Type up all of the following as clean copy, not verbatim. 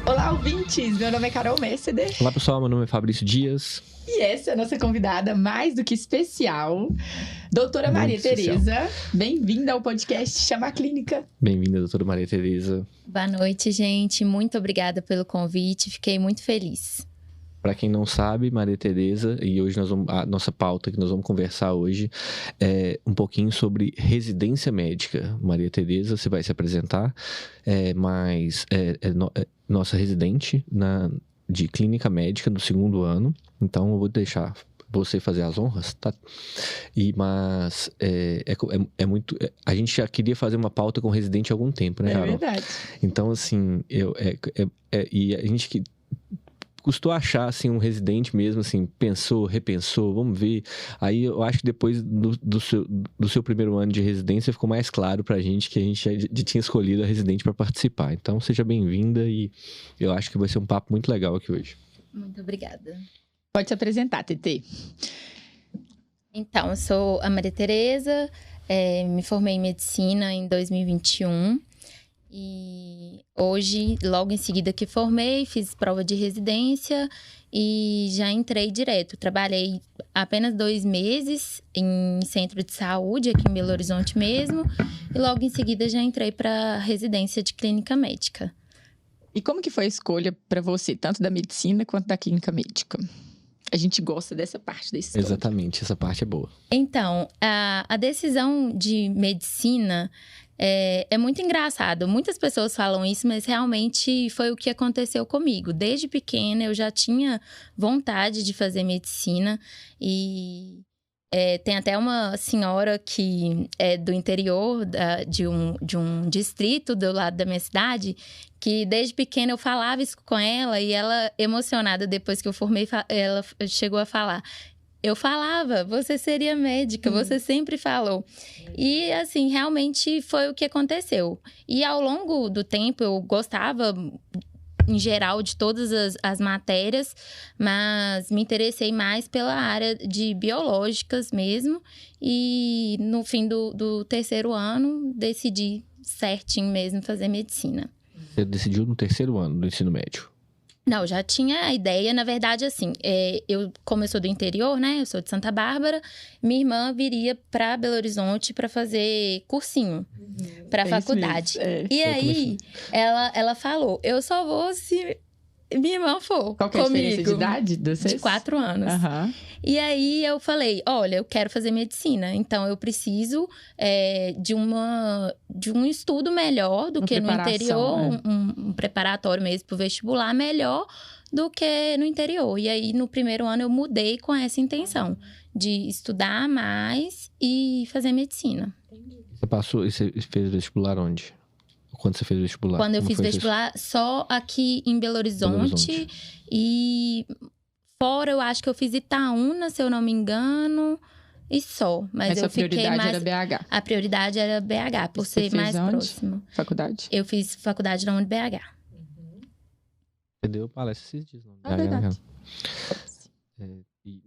Olá, ouvintes! Meu nome é Carol Messeder. Olá, pessoal. Meu nome é Fabrício Dias. E essa é a nossa convidada mais do que especial, doutora Maria Tereza. Bem-vinda ao podcast Chama a Clínica. Bem-vinda, doutora Maria Tereza. Boa noite, gente. Muito obrigada pelo convite. Fiquei muito feliz. Para quem não sabe, Maria Tereza, e hoje a nossa pauta que nós vamos conversar hoje é um pouquinho sobre residência médica. Maria Tereza, você vai se apresentar, mas nossa residente de clínica médica do 2º ano. Então, eu vou deixar você fazer as honras, tá? Mas é muito... A gente já queria fazer uma pauta com residente há algum tempo, né, Carol? É verdade. Então, assim, e a gente que custou achar, assim, um residente mesmo, assim, pensou, repensou, vamos ver. Aí eu acho que depois do seu primeiro ano de residência ficou mais claro pra gente que a gente já tinha escolhido a residente para participar. Então, seja bem-vinda e eu acho que vai ser um papo muito legal aqui hoje. Muito obrigada. Pode se apresentar, TT. Então, eu sou a Maria Tereza, me formei em medicina em 2021 e hoje, logo em seguida que formei, fiz prova de residência e já entrei direto. Trabalhei apenas 2 meses em centro de saúde, aqui em Belo Horizonte mesmo, e logo em seguida já entrei para residência de clínica médica. E como que foi a escolha para você, tanto da medicina quanto da clínica médica? A gente gosta dessa parte da história. Exatamente, essa parte é boa. Então, a decisão de medicina é muito engraçado. Muitas pessoas falam isso, mas realmente foi o que aconteceu comigo. Desde pequena eu já tinha vontade de fazer medicina e tem até uma senhora que é do interior de um distrito do lado da minha cidade, que desde pequena eu falava isso com ela e ela, emocionada depois que eu formei, ela chegou a falar: eu falava, você seria médica, você sempre falou. E, assim, realmente foi o que aconteceu. E ao longo do tempo eu gostava, em geral, de todas as matérias, mas me interessei mais pela área de biológicas mesmo. E no fim do 3º ano, decidi certinho mesmo fazer medicina. Você decidiu no 3º ano do ensino médio? Não, já tinha a ideia, na verdade, assim, como eu sou do interior, né, eu sou de Santa Bárbara, minha irmã viria para Belo Horizonte para fazer cursinho, para faculdade. E aí, ela falou, eu só vou se minha irmã for. Qual que é a diferença de idade de vocês? De 4 anos. Uhum. E aí, eu falei, olha, eu quero fazer medicina, então eu preciso de um estudo melhor do que no interior, um preparatório mesmo para o vestibular melhor do que no interior. E aí, no 1º ano, eu mudei com essa intenção de estudar mais e fazer medicina. Você passou e você fez vestibular onde? Quando você fez vestibular? Quando eu fiz vestibular, só aqui em Belo Horizonte. E fora, eu acho que eu fiz Itaúna, se eu não me engano, e só. Mas eu fiquei mais... a prioridade era BH? A prioridade era BH, por ser mais próximo. Faculdade? Eu fiz faculdade na UniBH. Você deu palestra esses dias, não? Verdade.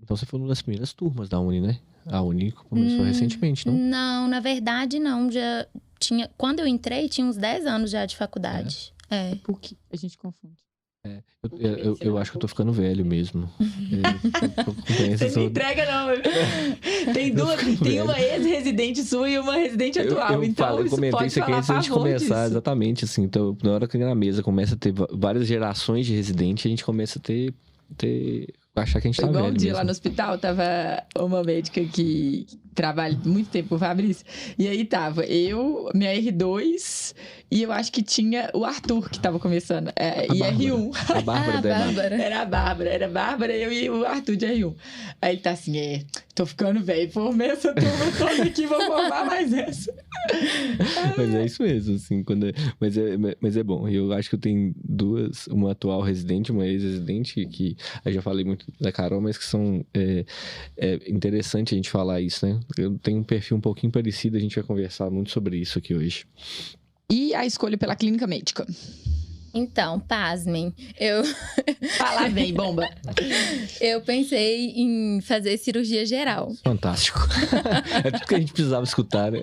Então você foi uma das primeiras turmas da Uni, né? A Uni começou recentemente, não? Não, na verdade não. Já tinha... Quando eu entrei, tinha uns 10 anos já de faculdade. PUC, a gente confunde. Eu acho que eu tô ficando velho mesmo. Você não entrega, não. Tem uma ex-residente sua e uma residente atual. Eu comentei isso aqui antes de começar, exatamente. Assim, então, na hora que na mesa começa a ter várias gerações de residente, a gente começa a ter achar que a gente tá velho. Igual um dia mesmo. lá no hospital, tava uma médica que trabalha muito tempo com o Fabrício. E aí tava eu, minha R2, e eu acho que tinha o Arthur, que tava começando. E R1. A Bárbara da Bárbara. Era a Bárbara, eu e o Arthur de R1. Aí ele tá assim, tô ficando velho, formei essa turma toda aqui, vou formar mais essa. Mas é isso mesmo, assim, mas é bom. Eu acho que eu tenho duas, uma atual residente, uma ex-residente, que eu já falei muito da Carol, mas que são interessante a gente falar isso, né? Eu tenho um perfil um pouquinho parecido, a gente vai conversar muito sobre isso aqui hoje. E a escolha pela clínica médica? Então, pasmem, Fala bem, bomba. eu pensei em fazer cirurgia geral. Fantástico. É tudo que a gente precisava escutar, né?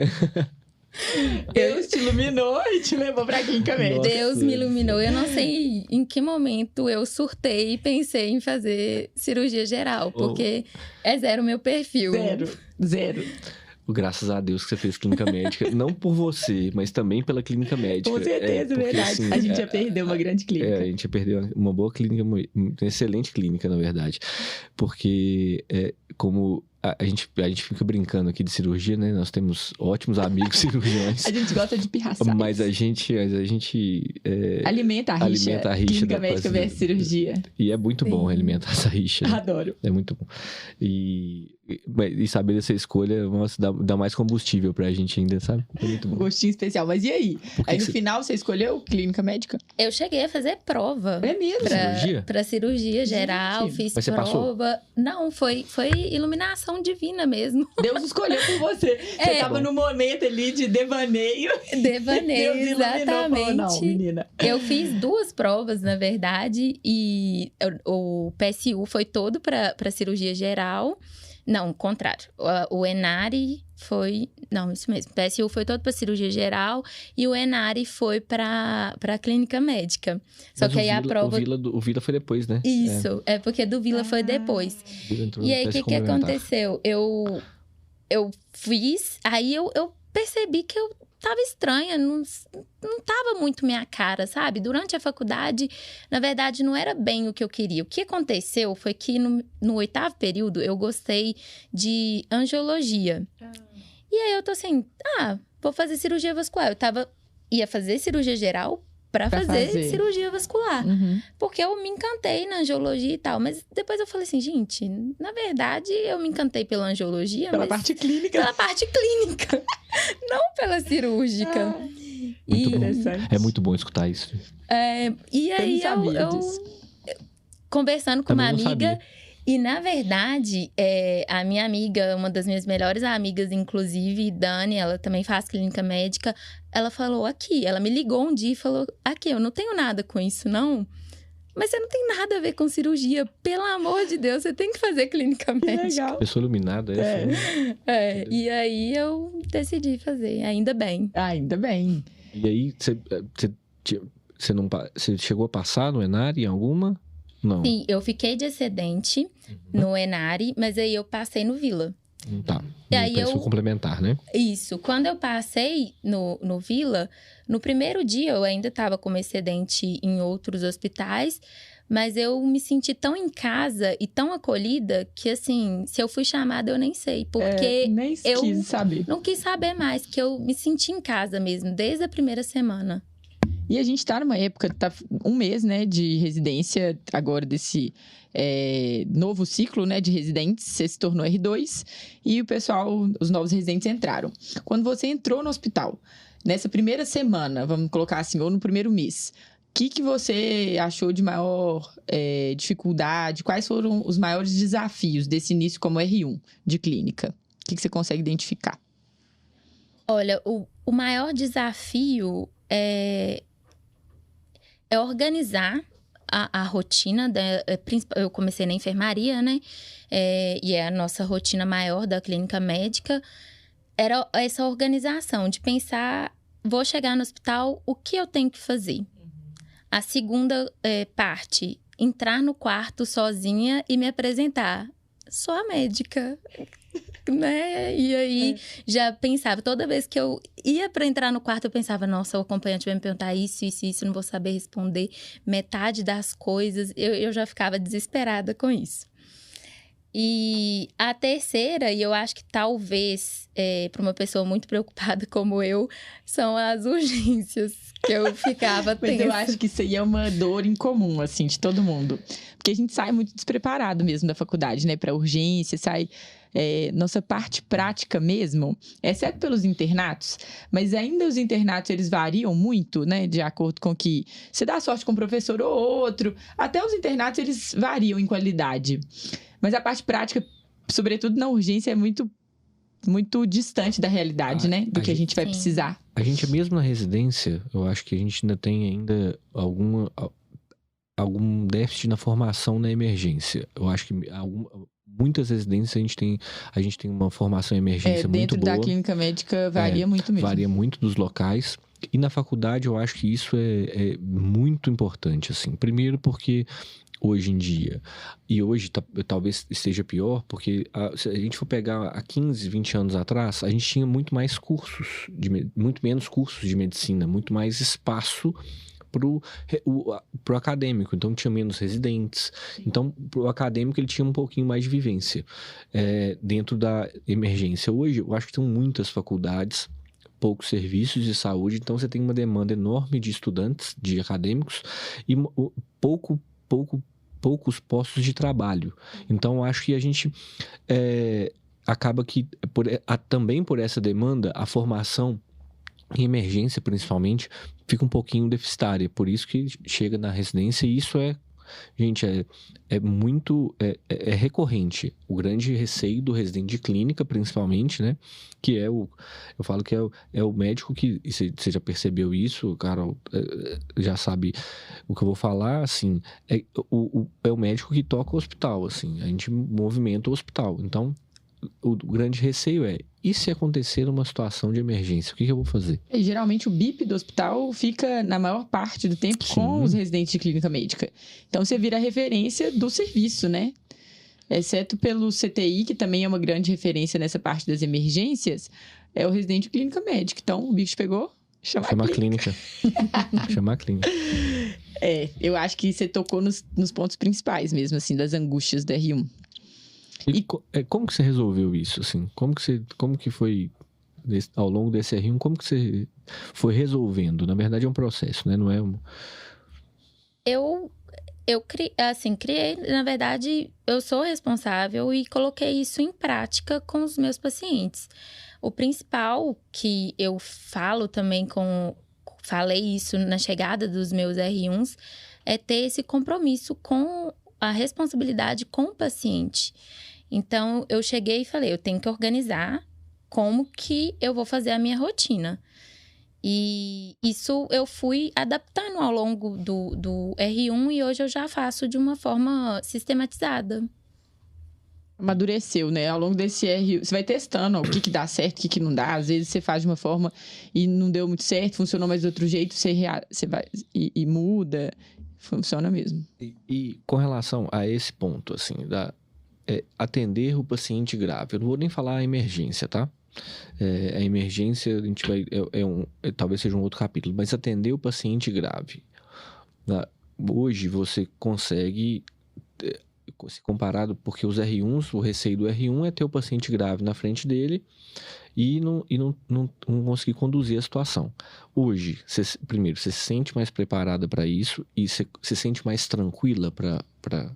Deus te iluminou e te levou pra clínica médica. Deus me iluminou. Eu não sei em que momento eu surtei e pensei em fazer cirurgia geral, porque é zero o meu perfil. Zero. Graças a Deus que você fez clínica médica. Não por você, mas também pela clínica médica. Com certeza, porque, verdade. assim, a gente ia perder uma grande clínica. A gente ia perder uma boa clínica, uma excelente clínica, na verdade. Porque, como a gente fica brincando aqui de cirurgia, né? Nós temos ótimos amigos cirurgiões. A gente gosta de pirraçar. Mas a gente alimenta a rixa. Clínica médica versus cirurgia. E é muito bom alimentar essa rixa. Né? Adoro. É muito bom. E saber dessa escolha, nossa, dá mais combustível pra gente ainda, sabe? É muito bom. Gostinho especial. Mas e aí? Aí no final você escolheu clínica médica? Eu cheguei a fazer prova. É mesmo? Pra cirurgia geral, Gente. fiz Mas você prova. passou? Não, foi iluminação divina mesmo. Deus escolheu por você. Você tava no momento ali de devaneio. Devaneio, Deus iluminou, exatamente. falou, não, menina. Eu fiz 2 provas, na verdade, e o PSU foi todo pra cirurgia geral. Não, o contrário. O Enari foi... Não, isso mesmo. O PSU foi todo pra cirurgia geral e o Enari foi pra clínica médica. Só Mas que aí a prova... O Vila foi depois, né? Isso, é porque do Vila foi depois. E aí, o que aconteceu? Eu fiz... Aí eu percebi que eu tava estranha, não tava muito minha cara, sabe? Durante a faculdade, na verdade, não era bem o que eu queria. O que aconteceu foi que no 8º período, eu gostei de angiologia. E aí, eu tô assim, vou fazer cirurgia vascular. Ia fazer cirurgia geral pra fazer cirurgia vascular. Uhum. Porque eu me encantei na angiologia e tal. Mas depois eu falei assim, gente, na verdade, eu me encantei pela angiologia. Pela parte clínica. Pela parte clínica. Não pela cirúrgica. Muito bom. É muito bom escutar isso. E aí, eu conversando com uma amiga... E, na verdade, a minha amiga, uma das minhas melhores amigas, inclusive, Dani, ela também faz clínica médica, ela falou ela me ligou um dia e falou, eu não tenho nada com isso, não. Mas você não tem nada a ver com cirurgia, pelo amor de Deus, você tem que fazer clínica médica. Legal. Pessoa iluminada, E aí eu decidi fazer, ainda bem. Ainda bem. E aí, você chegou a passar no Enari em alguma? Não. Sim, eu fiquei de excedente no Enari, mas aí eu passei no Vila. Tá. E aí complementar, né? Isso. Quando eu passei no Vila, no primeiro dia eu ainda estava com excedente em outros hospitais, mas eu me senti tão em casa e tão acolhida que, assim, se eu fui chamada, eu nem sei. Porque nem quis saber. Não quis saber mais, que eu me senti em casa mesmo, desde a primeira semana. E a gente tá numa época, um mês, né, de residência agora desse novo ciclo, né, de residentes. Você se tornou R2 e os novos residentes entraram. Quando você entrou no hospital, nessa primeira semana, vamos colocar assim, ou no primeiro mês, o que você achou de maior dificuldade? Quais foram os maiores desafios desse início como R1 de clínica? O que você consegue identificar? Olha, o maior desafio é organizar a rotina. Eu comecei na enfermaria, né? E é a nossa rotina maior da clínica médica. Era essa organização de pensar, vou chegar no hospital, o que eu tenho que fazer? A segunda parte, entrar no quarto sozinha e me apresentar. Sou a médica, né? E aí, já pensava, toda vez que eu ia pra entrar no quarto, eu pensava, nossa, o acompanhante vai me perguntar isso, não vou saber responder metade das coisas. Eu já ficava desesperada com isso. E a terceira, e eu acho que talvez, para uma pessoa muito preocupada como eu, são as urgências, que eu ficava tensa. Mas eu acho que isso aí é uma dor incomum, assim, de todo mundo. Porque a gente sai muito despreparado mesmo da faculdade, né? Pra urgência, sai... nossa parte prática mesmo, exceto pelos internatos, mas ainda os internatos, eles variam muito, né? De acordo com que você dá sorte com um professor ou outro. Até os internatos, eles variam em qualidade. Mas a parte prática, sobretudo na urgência, é muito muito distante da realidade, né? Do que a gente vai Sim. precisar. A gente, mesmo na residência, eu acho que a gente ainda tem algum déficit na formação na emergência. Eu acho que muitas residências a gente tem uma formação em emergência muito Dentro boa. da clínica médica varia muito mesmo. Varia muito dos locais. E na faculdade eu acho que isso é muito importante, assim. Primeiro porque hoje em dia, e hoje talvez esteja pior, porque se a gente for pegar há 15, 20 anos atrás, a gente tinha muito menos cursos de medicina, muito mais espaço pro acadêmico, então tinha menos residentes. Então, pro acadêmico ele tinha um pouquinho mais de vivência dentro da emergência. Hoje, eu acho que tem muitas faculdades, poucos serviços de saúde, então você tem uma demanda enorme de estudantes, de acadêmicos, e poucos postos de trabalho. Então, eu acho que a gente acaba que, também por essa demanda, a formação em emergência, principalmente, fica um pouquinho deficitária. Por isso que chega na residência e isso gente, muito recorrente. O grande receio do residente de clínica, principalmente, né? Que eu falo que é o médico que, você já percebeu isso, Carol, já sabe o que eu vou falar, assim, é o médico que toca o hospital, assim, a gente movimenta o hospital. Então, o grande receio e se acontecer uma situação de emergência, o que eu vou fazer? Geralmente o BIP do hospital fica na maior parte do tempo com os residentes de clínica médica. Então você vira a referência do serviço, né? Exceto pelo CTI, que também é uma grande referência nessa parte das emergências, é o residente de clínica médica. Então o bicho pegou, chama a clínica. Chamar a clínica. Eu acho que você tocou nos pontos principais mesmo, assim, das angústias do R1. E como que você resolveu isso, assim? Como que foi, ao longo desse R1, como que você foi resolvendo? Na verdade é um processo, né? Não é um... Eu criei, na verdade, eu sou responsável e coloquei isso em prática com os meus pacientes. O principal que eu falo também falei isso na chegada dos meus R1s, é ter esse compromisso com a responsabilidade com o paciente. Então, eu cheguei e falei, eu tenho que organizar como que eu vou fazer a minha rotina. E isso eu fui adaptando ao longo do R1 e hoje eu já faço de uma forma sistematizada. Amadureceu, né? Ao longo desse R1, você vai testando o que dá certo, o que não dá. Às vezes você faz de uma forma e não deu muito certo, funcionou mais de outro jeito, você vai e muda. Funciona mesmo. E com relação a esse ponto, assim, atender o paciente grave. Eu não vou nem falar a emergência, tá? A emergência, a gente vai... talvez seja um outro capítulo, mas atender o paciente grave. Hoje você consegue... se comparado, porque os R1s, o receio do R1 é ter o paciente grave na frente dele e não conseguir conduzir a situação. Hoje, primeiro, você se sente mais preparada para isso e você se sente mais tranquila para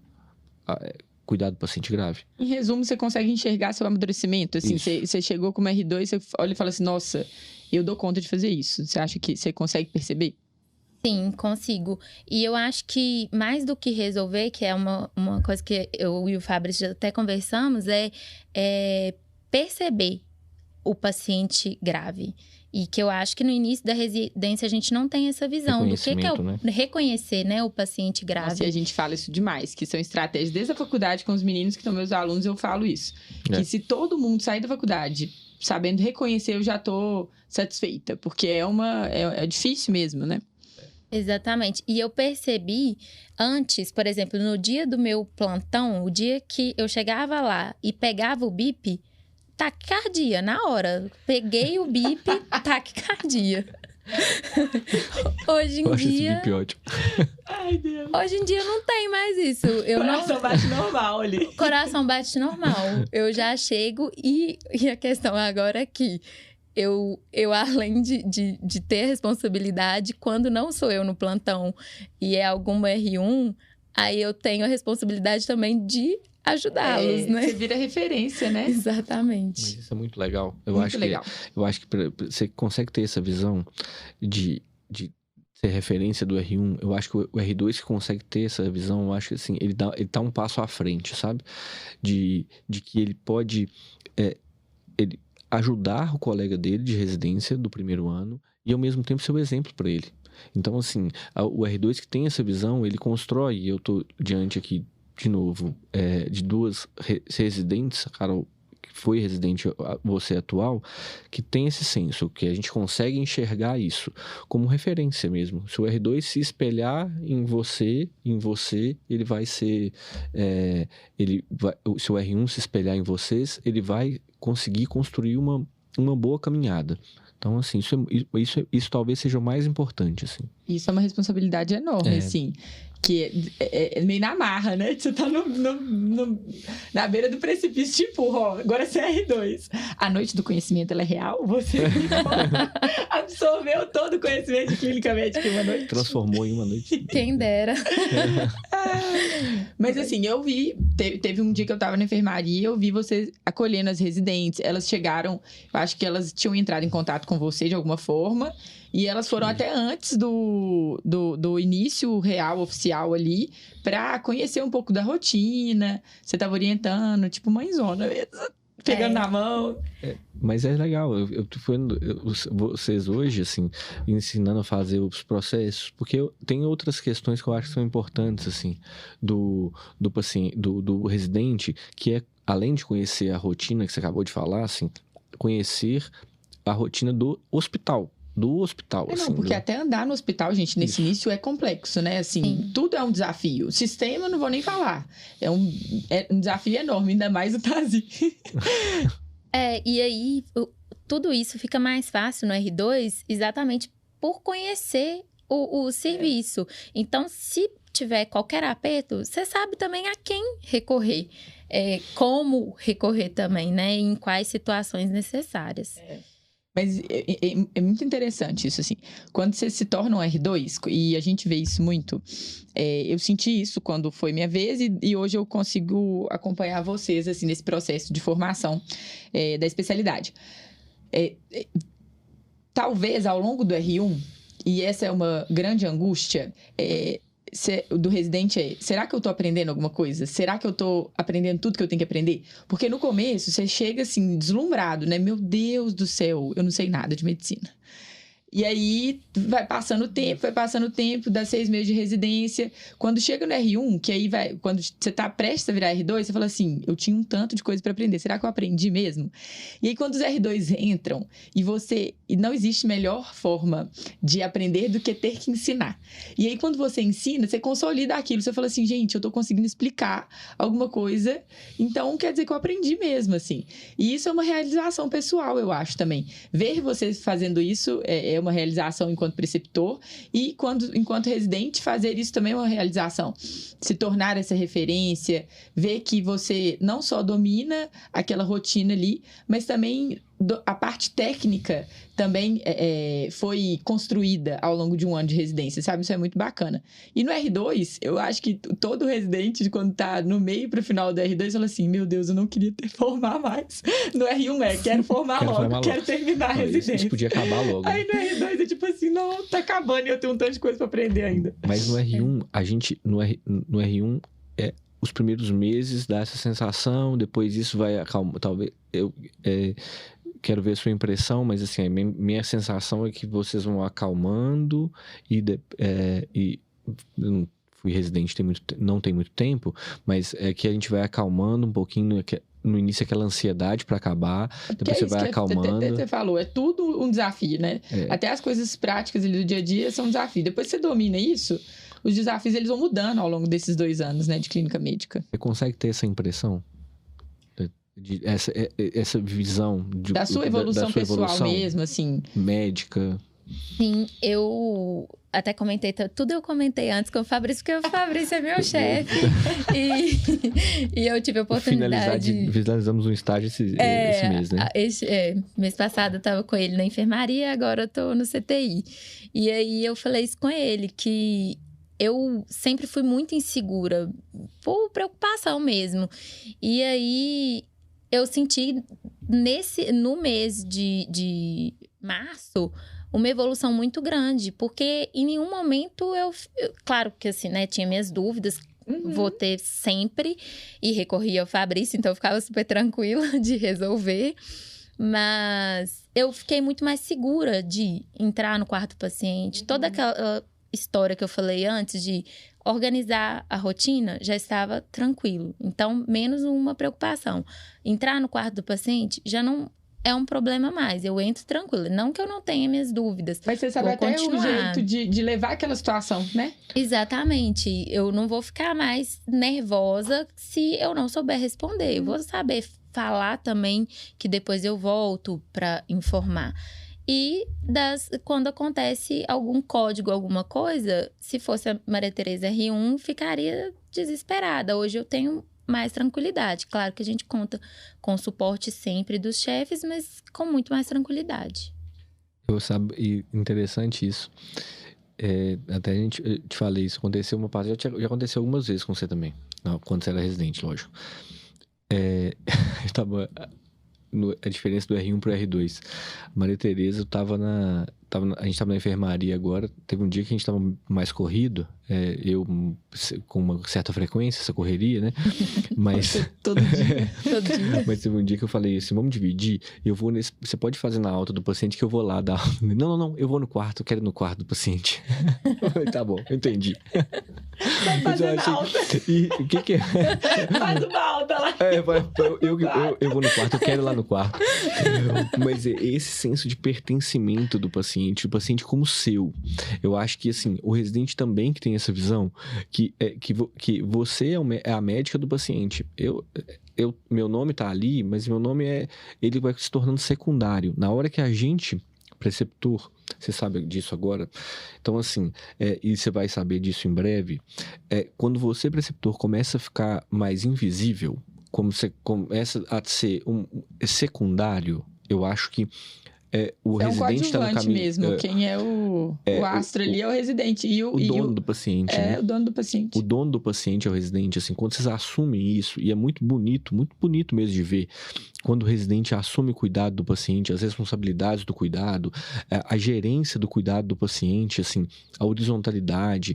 cuidar do paciente grave? Em resumo, você consegue enxergar seu amadurecimento? Assim, você chegou como R2, você olha e fala assim, nossa, eu dou conta de fazer isso. Você acha que você consegue perceber? Sim, consigo. E eu acho que mais do que resolver, que é uma coisa que eu e o Fabrício já até conversamos, é perceber o paciente grave. E que eu acho que no início da residência a gente não tem essa visão do que é reconhecer, né, o paciente grave. Nossa, e a gente fala isso demais, que são estratégias. Desde a faculdade, com os meninos que são meus alunos, eu falo isso. Que se todo mundo sair da faculdade sabendo reconhecer, eu já tô satisfeita. Porque é difícil mesmo, né? Exatamente. E eu percebi antes, por exemplo, no dia do meu plantão, o dia que eu chegava lá e pegava o BIP, taquicardia, na hora. Peguei o BIP, taquicardia. Hoje em dia... Esse BIP ótimo. Ai, Deus. Hoje em dia não tem mais isso. Coração bate normal ali. Coração bate normal. Eu já chego e a questão agora é que eu além de ter responsabilidade, quando não sou eu no plantão e é alguma R1, aí eu tenho a responsabilidade também de ajudá-los, né? Você vira referência, né? Exatamente. Mas isso é muito legal. Eu Muito legal. acho que você consegue ter essa visão de ser referência do R1. Eu acho que o R2 que consegue ter essa visão, eu acho que assim, ele tá um passo à frente, sabe? De que ele pode... ajudar o colega dele de residência do primeiro ano e, ao mesmo tempo, ser o exemplo para ele. Então, assim, o R2 que tem essa visão, ele constrói, e eu estou diante aqui, de novo, de duas residentes, a Carol, que foi residente, você atual, que tem esse senso, que a gente consegue enxergar isso como referência mesmo. Se o R2 se espelhar em você, ele vai ser... se o R1 se espelhar em vocês, ele vai conseguir construir uma boa caminhada. Então, assim, isso talvez seja o mais importante, assim. Isso é uma responsabilidade enorme, assim. Que é meio na marra, né? Você tá na beira do precipício, tipo, ó, agora você é R2. A noite do conhecimento, ela é real? Você absorveu todo o conhecimento de clínica médica em uma noite? Transformou em uma noite. Quem dera. Mas assim, eu vi, teve um dia que eu tava na enfermaria, eu vi você acolhendo as residentes. Elas chegaram, eu acho que elas tinham entrado em contato com você de alguma forma. E elas foram até antes do início real, oficial ali, para conhecer um pouco da rotina. Você tava orientando, tipo mãezona mesmo, pegando na mão. Mas é legal, eu tô vendo vocês hoje, assim, ensinando a fazer os processos, porque tem outras questões que eu acho que são importantes, assim, do paciente, do residente, que é, além de conhecer a rotina que você acabou de falar, assim, conhecer a rotina do hospital. Assim, porque até andar no hospital, gente, nesse início é complexo, né? Assim, tudo é um desafio. O sistema, eu não vou nem falar. É um desafio enorme, ainda mais o TASI. E aí, tudo isso fica mais fácil no R2 exatamente por conhecer o serviço. Então, se tiver qualquer aperto, você sabe também a quem recorrer. Como recorrer também, né? Em quais situações necessárias. Mas é muito interessante isso, assim. Quando você se torna um R2, e a gente vê isso muito, eu senti isso quando foi minha vez, e hoje eu consigo acompanhar vocês, assim, nesse processo de formação da especialidade. Talvez, ao longo do R1, e essa é uma grande angústia, do residente será que eu tô aprendendo alguma coisa? Será que eu tô aprendendo tudo que eu tenho que aprender? Porque no começo, você chega assim, deslumbrado, né? Meu Deus do céu, eu não sei nada de medicina. E aí, vai passando o tempo, dá 6 meses de residência. Quando chega no R1, que aí quando você tá prestes a virar R2, você fala assim, eu tinha um tanto de coisa para aprender, será que eu aprendi mesmo? E aí, quando os R2 entram, e não existe melhor forma de aprender do que ter que ensinar. E aí, quando você ensina, você consolida aquilo, você fala assim, gente, eu tô conseguindo explicar alguma coisa, então quer dizer que eu aprendi mesmo, assim. E isso é uma realização pessoal, eu acho, também. Ver você fazendo isso é uma realização enquanto preceptor, e enquanto residente, fazer isso também é uma realização. Se tornar essa referência, ver que você não só domina aquela rotina ali, mas também a parte técnica também foi construída ao longo de um ano de residência, sabe? Isso é muito bacana. E no R2, eu acho que todo residente, quando tá no meio pro final do R2, fala assim, meu Deus, eu não queria formar mais. No R1 quero formar logo, quero terminar a residência. Isso podia acabar logo. Aí no R2 é tipo assim, não, tá acabando e eu tenho um tanto de coisa pra aprender ainda. Mas no R1, a gente, no R1, os primeiros meses dá essa sensação, depois isso vai acalmar, talvez, quero ver a sua impressão, mas assim, minha sensação é que vocês vão acalmando eu não fui residente não tem muito tempo, mas é que a gente vai acalmando um pouquinho, no início aquela ansiedade para acabar, depois você vai acalmando. Você falou, é tudo um desafio, né? Até as coisas práticas ali do dia a dia são um desafio. Depois que você domina isso, os desafios eles vão mudando ao longo desses 2 anos, né, de clínica médica. Você consegue ter essa impressão? Essa visão da sua evolução pessoal mesmo, assim. Médica. Sim, eu até comentei, tudo eu comentei antes com o Fabrício, porque o Fabrício é meu chefe. E eu tive a oportunidade... Finalizamos um estágio esse mês, né? Mês passado eu tava com ele na enfermaria, agora eu tô no CTI. E aí eu falei isso com ele, que eu sempre fui muito insegura, por preocupação mesmo. E aí eu senti no mês de março uma evolução muito grande, porque em nenhum momento eu claro que assim, né, tinha minhas dúvidas, vou ter sempre, e recorria ao Fabrício, então eu ficava super tranquila de resolver. Mas eu fiquei muito mais segura de entrar no quarto do paciente. Toda aquela história que eu falei antes de organizar a rotina já estava tranquilo. Então, menos uma preocupação. Entrar no quarto do paciente já não é um problema mais. Eu entro tranquila. Não que eu não tenha minhas dúvidas. Mas você sabe até o jeito de levar aquela situação, né? Exatamente. Eu não vou ficar mais nervosa se eu não souber responder. Eu vou saber falar também, que depois eu volto para informar. E quando acontece algum código, alguma coisa, se fosse a Maria Tereza R1, ficaria desesperada. Hoje eu tenho mais tranquilidade. Claro que a gente conta com o suporte sempre dos chefes, mas com muito mais tranquilidade. E interessante isso. Até eu te falei, isso aconteceu uma parte, já aconteceu algumas vezes com você também, quando você era residente, lógico. Eu tava... A diferença do R1 pro R2. Maria Tereza, a gente tava na enfermaria agora. Teve um dia que a gente tava mais corrido. Eu, com uma certa frequência, essa correria, né? Mas... Todo dia. Todo dia. Mas teve um dia que eu falei assim, vamos dividir. Você pode fazer na alta do paciente que eu vou lá dar. Não, eu vou no quarto, eu quero ir no quarto do paciente. Eu falei, tá bom, eu entendi. Vai fazer na alta. E o que é? Faz uma alta lá. Eu vou no quarto, eu quero ir lá no quarto. Mas esse senso de pertencimento do paciente como seu. Eu acho que, assim, o residente também que tem essa visão, que você é a médica do paciente. Meu nome tá ali, mas meu nome ele vai se tornando secundário. Na hora que a gente, preceptor, você sabe disso agora, então assim, e você vai saber disso em breve, quando você, preceptor, começa a ficar mais invisível, como você começa a ser secundário, eu acho que o residente está no caminho mesmo. Quem é o astro ali é o residente. O dono do paciente. Né? O dono do paciente. O dono do paciente é o residente. Assim, quando vocês assumem isso, e é muito bonito mesmo de ver, quando o residente assume o cuidado do paciente, as responsabilidades do cuidado, a gerência do cuidado do paciente, assim, a horizontalidade.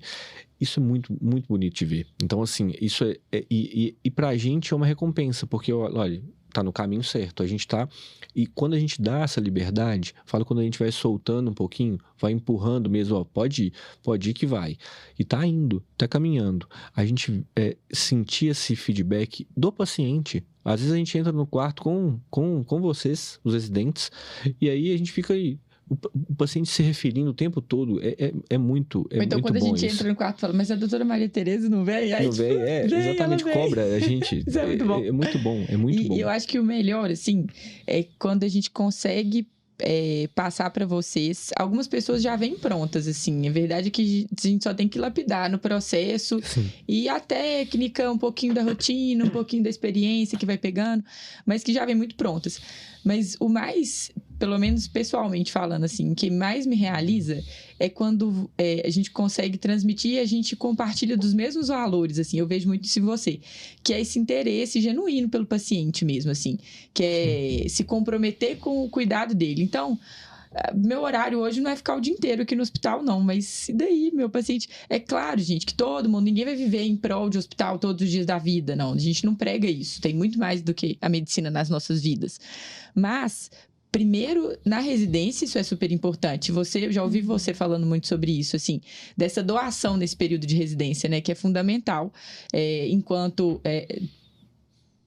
Isso é muito, muito bonito de ver. Então, assim, isso e pra gente é uma recompensa, porque, olha, tá no caminho certo. A gente tá... E quando a gente dá essa liberdade, falo quando a gente vai soltando um pouquinho, vai empurrando mesmo, pode ir que vai. E tá indo, tá caminhando. A gente sentir esse feedback do paciente. Às vezes a gente entra no quarto com vocês, os residentes, e aí a gente fica aí... O paciente se referindo o tempo todo é muito bom. Então, quando a gente entra no quarto e fala, mas a doutora Maria Tereza não vem? Aí, não vem, exatamente, cobra a gente. Isso é muito bom. É muito bom, é muito bom. E eu acho que o melhor, assim, é quando a gente consegue passar para vocês. Algumas pessoas já vêm prontas, assim. A verdade é que a gente só tem que lapidar no processo. Sim. E a técnica, um pouquinho da rotina, um pouquinho da experiência que vai pegando, mas que já vem muito prontas. Mas o mais, pelo menos pessoalmente falando, assim, o que mais me realiza é quando a gente consegue transmitir e a gente compartilha dos mesmos valores, assim. Eu vejo muito isso em você, que é esse interesse genuíno pelo paciente mesmo, assim, que é se comprometer com o cuidado dele. Então, meu horário hoje não é ficar o dia inteiro aqui no hospital, não, mas e daí, meu paciente... É claro, gente, que todo mundo, ninguém vai viver em prol de hospital todos os dias da vida, não. A gente não prega isso, tem muito mais do que a medicina nas nossas vidas. Mas... Primeiro, na residência, isso é super importante. Eu já ouvi você falando muito sobre isso, assim, dessa doação nesse período de residência, né? Que é fundamental, enquanto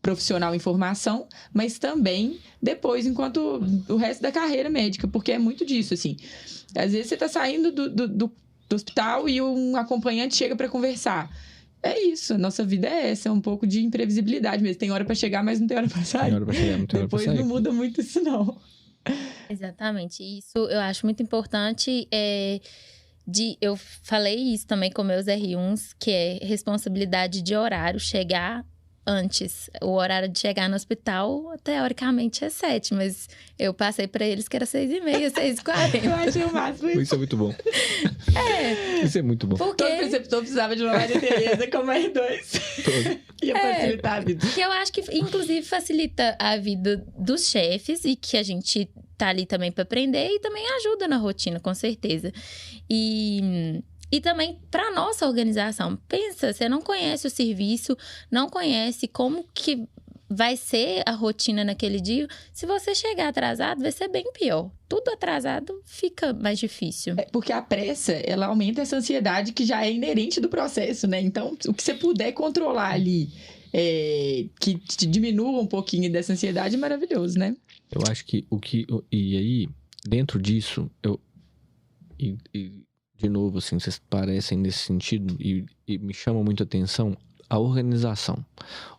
profissional em formação, mas também depois, enquanto o resto da carreira médica, porque é muito disso, assim. Às vezes você tá saindo do hospital e um acompanhante chega para conversar. É isso, a nossa vida é essa, é um pouco de imprevisibilidade mesmo. Tem hora para chegar, mas não tem hora para sair. Tem hora para chegar, não tem hora para sair. Depois não muda muito isso, não. Exatamente. Isso eu acho muito importante. Eu falei isso também com meus R1s, que é responsabilidade de horário, chegar antes. O horário de chegar no hospital, teoricamente, é 7, mas eu passei pra eles que era 6h30, 6h40. Eu achei o máximo isso. Isso é muito bom. Isso é muito bom. Porque... Todo preceptor precisava de uma Maria Tereza como R2. Ia facilitar a vida. Que eu acho que, inclusive, facilita a vida dos chefes e que a gente tá ali também pra aprender e também ajuda na rotina, com certeza. E também para nossa organização. Pensa, você não conhece o serviço, não conhece como que vai ser a rotina naquele dia. Se você chegar atrasado, vai ser bem pior. Tudo atrasado fica mais difícil. Porque a pressa, ela aumenta essa ansiedade que já é inerente do processo, né? Então, o que você puder controlar ali, que te diminua um pouquinho dessa ansiedade, é maravilhoso, né? Eu acho que e aí, dentro disso, de novo, assim, vocês parecem nesse sentido e me chamam muito a atenção a organização.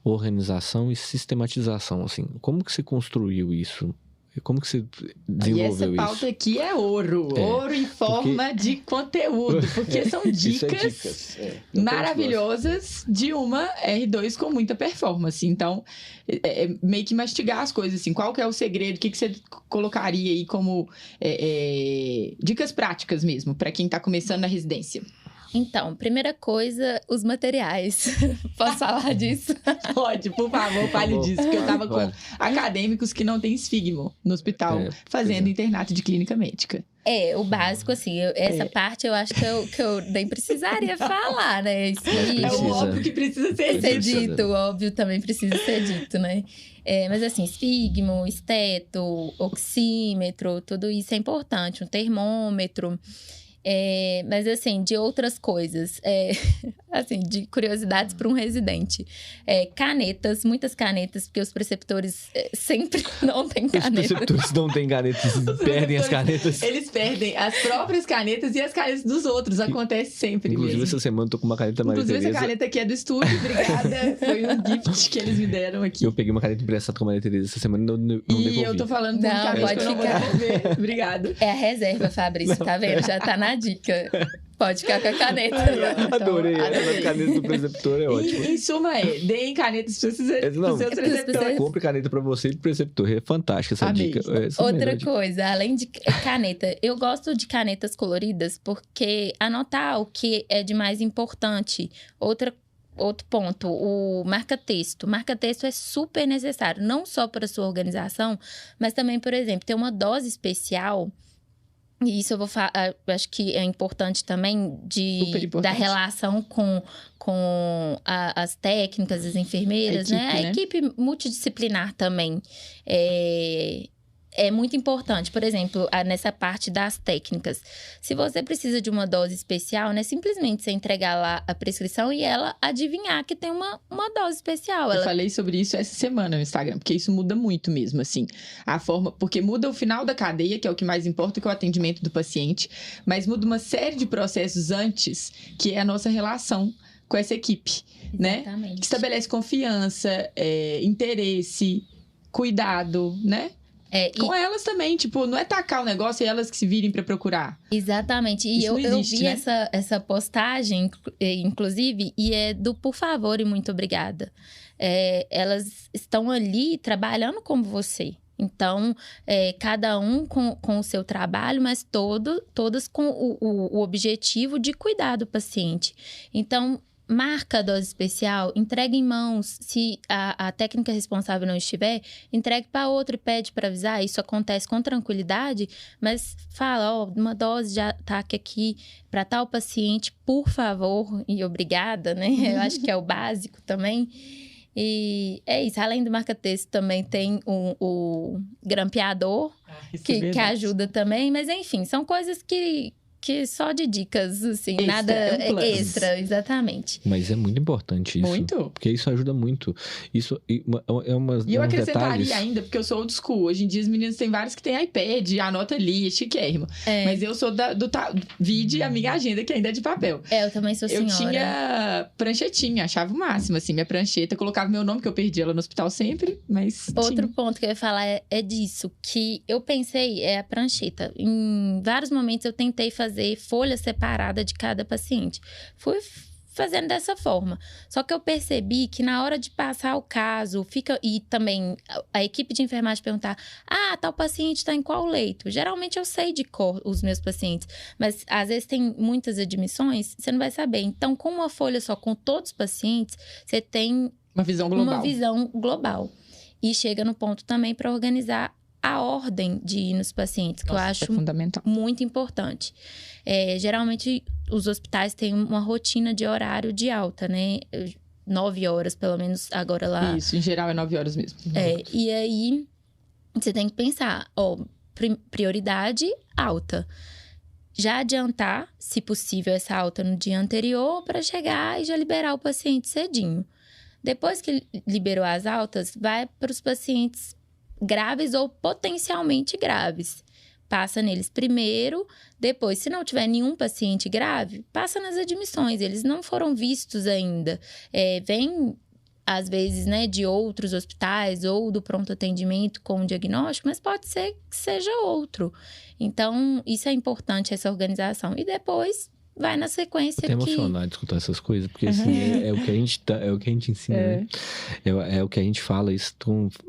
Organização e sistematização, assim. Como que você construiu isso? Como que você desenvolveu isso? E essa pauta aqui é ouro. Ouro em forma de conteúdo. Porque são dicas maravilhosas de uma R2 com muita performance. Então, meio que mastigar as coisas, assim. Qual que é o segredo? O que você colocaria aí como dicas práticas mesmo, para quem está começando na residência? Então, primeira coisa, os materiais. Posso falar disso? Pode, por favor, fale disso. Porque eu tava com acadêmicos que não têm esfigmo no hospital, fazendo internato de clínica médica. O básico, assim, essa parte eu acho que eu nem precisaria falar, né? É o óbvio que precisa ser dito. O óbvio também precisa ser dito, né? Mas assim, esfigmo, esteto, oxímetro, tudo isso é importante. Um termômetro. Mas assim, de outras coisas, assim, de curiosidades para um residente. Canetas, muitas canetas, porque os preceptores sempre não têm caneta. Os preceptores não têm canetas, perdem as canetas. Eles perdem as próprias canetas e as canetas dos outros, acontece sempre. Inclusive, mesmo. Essa semana eu tô com uma caneta Maria Tereza. Inclusive, essa caneta aqui é do estúdio, obrigada. Foi um gift que eles me deram aqui. Eu peguei uma caneta emprestada com a Maria Tereza essa semana e não devolvi. E eu tô falando publicamente que eu não vou devolver. Obrigado. É a reserva, Fabrício, tá vendo? Já tá na dica. Pode ficar com a caneta. Adorei. A caneta do preceptor é ótima. Em suma, deem canetas para os seus preceptores. Compre caneta para você e pro preceptor. É fantástica essa dica. Outra coisa, além de caneta, eu gosto de canetas coloridas porque anotar o que é de mais importante. Outro ponto, o marca-texto. Marca-texto é super necessário, não só para a sua organização, mas também, por exemplo, ter uma dose especial. E isso eu acho que é importante também da relação com as técnicas, as enfermeiras, a equipe multidisciplinar também. É muito importante, por exemplo, nessa parte das técnicas. Se você precisa de uma dose especial, não é simplesmente você entregar lá a prescrição e ela adivinhar que tem uma dose especial. Eu falei sobre isso essa semana no Instagram, porque isso muda muito mesmo, assim. A forma, porque muda o final da cadeia, que é o que mais importa, que é o atendimento do paciente, mas muda uma série de processos antes, que é a nossa relação com essa equipe, Exatamente. né? Que estabelece confiança, interesse, cuidado, né? Com elas também, tipo, não é tacar o negócio e elas que se virem pra procurar. Exatamente. E eu vi, né? essa postagem, inclusive, e é do por favor e muito obrigada. Elas estão ali trabalhando como você. Então, cada um com o seu trabalho, mas todas com o objetivo de cuidar do paciente. Então, marca a dose especial, entregue em mãos. Se a técnica responsável não estiver, entregue para outra e pede para avisar. Isso acontece com tranquilidade, mas fala, uma dose já tá aqui para tal paciente, por favor e obrigada, né? Eu acho que é o básico também. E é isso, além do marca-texto também tem o grampeador, que ajuda também. Mas enfim, são coisas que só de dicas, assim, nada extra, exatamente. Mas é muito importante isso. Muito. Porque isso ajuda muito. Isso é uma. E eu acrescentaria ainda, porque eu sou old school. Hoje em dia, os meninos têm vários que têm iPad, anota ali, é chiquérrimo. Mas eu sou do vide a minha agenda, que ainda é de papel. Eu também sou senhora. Eu tinha pranchetinha, achava o máximo, assim, minha prancheta. Colocava meu nome, que eu perdi ela no hospital sempre, mas Outro ponto que eu ia falar é disso, que eu pensei, a prancheta. Em vários momentos eu tentei fazer folha separada de cada paciente. Fui fazendo dessa forma. Só que eu percebi que na hora de passar o caso, e também a equipe de enfermagem perguntar, tal paciente está em qual leito? Geralmente eu sei de cor os meus pacientes, mas às vezes tem muitas admissões, você não vai saber. Então, com uma folha só com todos os pacientes, você tem uma visão global. E chega no ponto também para organizar a ordem de ir nos pacientes, que eu acho fundamental. Muito importante. Geralmente, os hospitais têm uma rotina de horário de alta, né? 9 horas, pelo menos agora lá. Isso, em geral é 9 horas mesmo. E aí, você tem que pensar, prioridade alta. Já adiantar, se possível, essa alta no dia anterior para chegar e já liberar o paciente cedinho. Depois que liberou as altas, vai para os pacientes graves ou potencialmente graves. Passa neles primeiro, depois, se não tiver nenhum paciente grave, passa nas admissões. Eles não foram vistos ainda. Vem, às vezes, né, de outros hospitais ou do pronto atendimento com o diagnóstico, mas pode ser que seja outro. Então, isso é importante, essa organização. E depois vai na sequência que... É emocionante escutar essas coisas, porque assim, é o que a gente é o que a gente ensina, né? É o que a gente fala, isso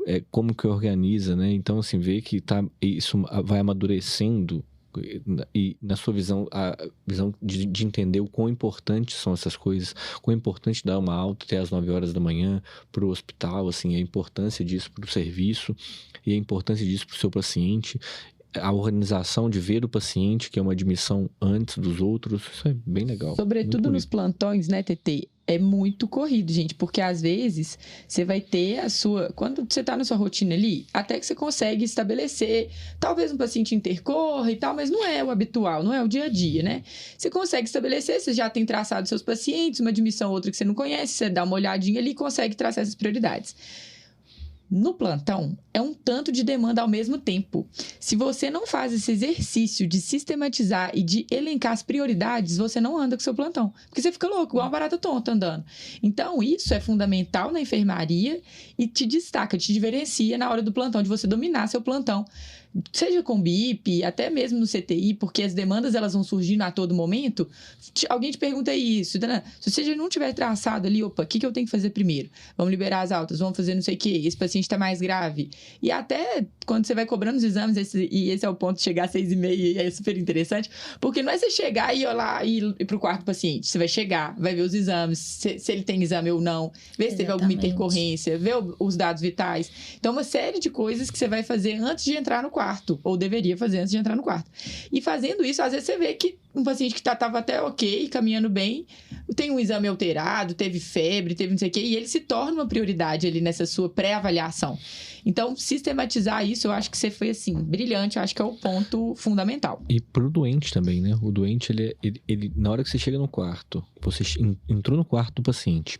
é como que organiza, né? Então, assim, ver que isso vai amadurecendo e na sua visão, a visão de entender o quão importantes são essas coisas, quão importante dar uma alta até às 9 horas da manhã para o hospital, assim, a importância disso para o serviço e a importância disso para o seu paciente. A organização de ver o paciente, que é uma admissão antes dos outros, isso é bem legal. Sobretudo nos plantões, né, TT? É muito corrido, gente, porque às vezes você vai ter quando você tá na sua rotina ali, até que você consegue estabelecer, talvez um paciente intercorra e tal, mas não é o habitual, não é o dia a dia, né? Você consegue estabelecer, você já tem traçado seus pacientes, uma admissão ou outra que você não conhece, você dá uma olhadinha ali e consegue traçar essas prioridades. No plantão, é um tanto de demanda ao mesmo tempo. Se você não faz esse exercício de sistematizar e de elencar as prioridades, você não anda com o seu plantão. Porque você fica louco, igual uma barata tonta andando. Então, isso é fundamental na enfermaria e te destaca, te diferencia na hora do plantão, de você dominar seu plantão. Seja com BIP, até mesmo no CTI, porque as demandas elas vão surgindo a todo momento. Alguém te pergunta isso, né? Se você já não tiver traçado ali, o que eu tenho que fazer primeiro? Vamos liberar as altas, vamos fazer não sei o quê, esse paciente está mais grave. E até quando você vai cobrando os exames, esse é o ponto de chegar às 6h30, e é super interessante, porque não é você chegar e ir lá e ir para o quarto paciente. Você vai chegar, vai ver os exames, se ele tem exame ou não, ver se teve alguma intercorrência, ver os dados vitais. Então, uma série de coisas que você vai fazer antes de entrar no quarto, ou deveria fazer antes de entrar no quarto. E fazendo isso, às vezes você vê que um paciente que estava até ok, caminhando bem, tem um exame alterado, teve febre, teve não sei o quê, e ele se torna uma prioridade ali nessa sua pré-avaliação. Então, sistematizar isso, eu acho que você foi, assim, brilhante, eu acho que é o ponto fundamental. E pro doente também, né? O doente, ele na hora que você chega no quarto, você entrou no quarto do paciente,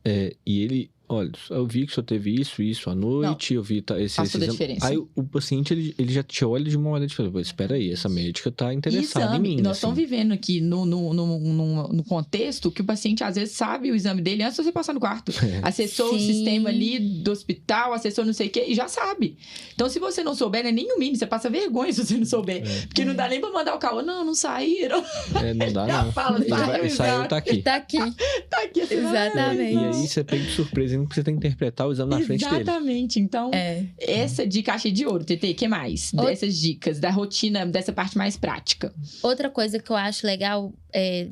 e ele... Olha, eu vi que só teve isso à noite, não, eu vi esse exame. Aí o paciente, ele já te olha de uma maneira diferente. Espera aí, essa médica tá interessada em mim. Nós estamos vivendo aqui no contexto que o paciente, às vezes, sabe o exame dele antes de você passar no quarto. Acessou o sistema ali do hospital, acessou não sei o quê, e já sabe. Então, se você não souber, não é nem o mínimo, você passa vergonha se você não souber. Porque não dá nem pra mandar o caô. Não saíram. Não dá, não. Saiu, tá aqui. Tá aqui. Tá aqui. Exatamente. E aí, você pega de surpresa, porque você tem que interpretar o exame na frente dele. Exatamente. Então, essa dica achei de ouro, TT. O que mais? Dessas dicas, da rotina, dessa parte mais prática. Outra coisa que eu acho legal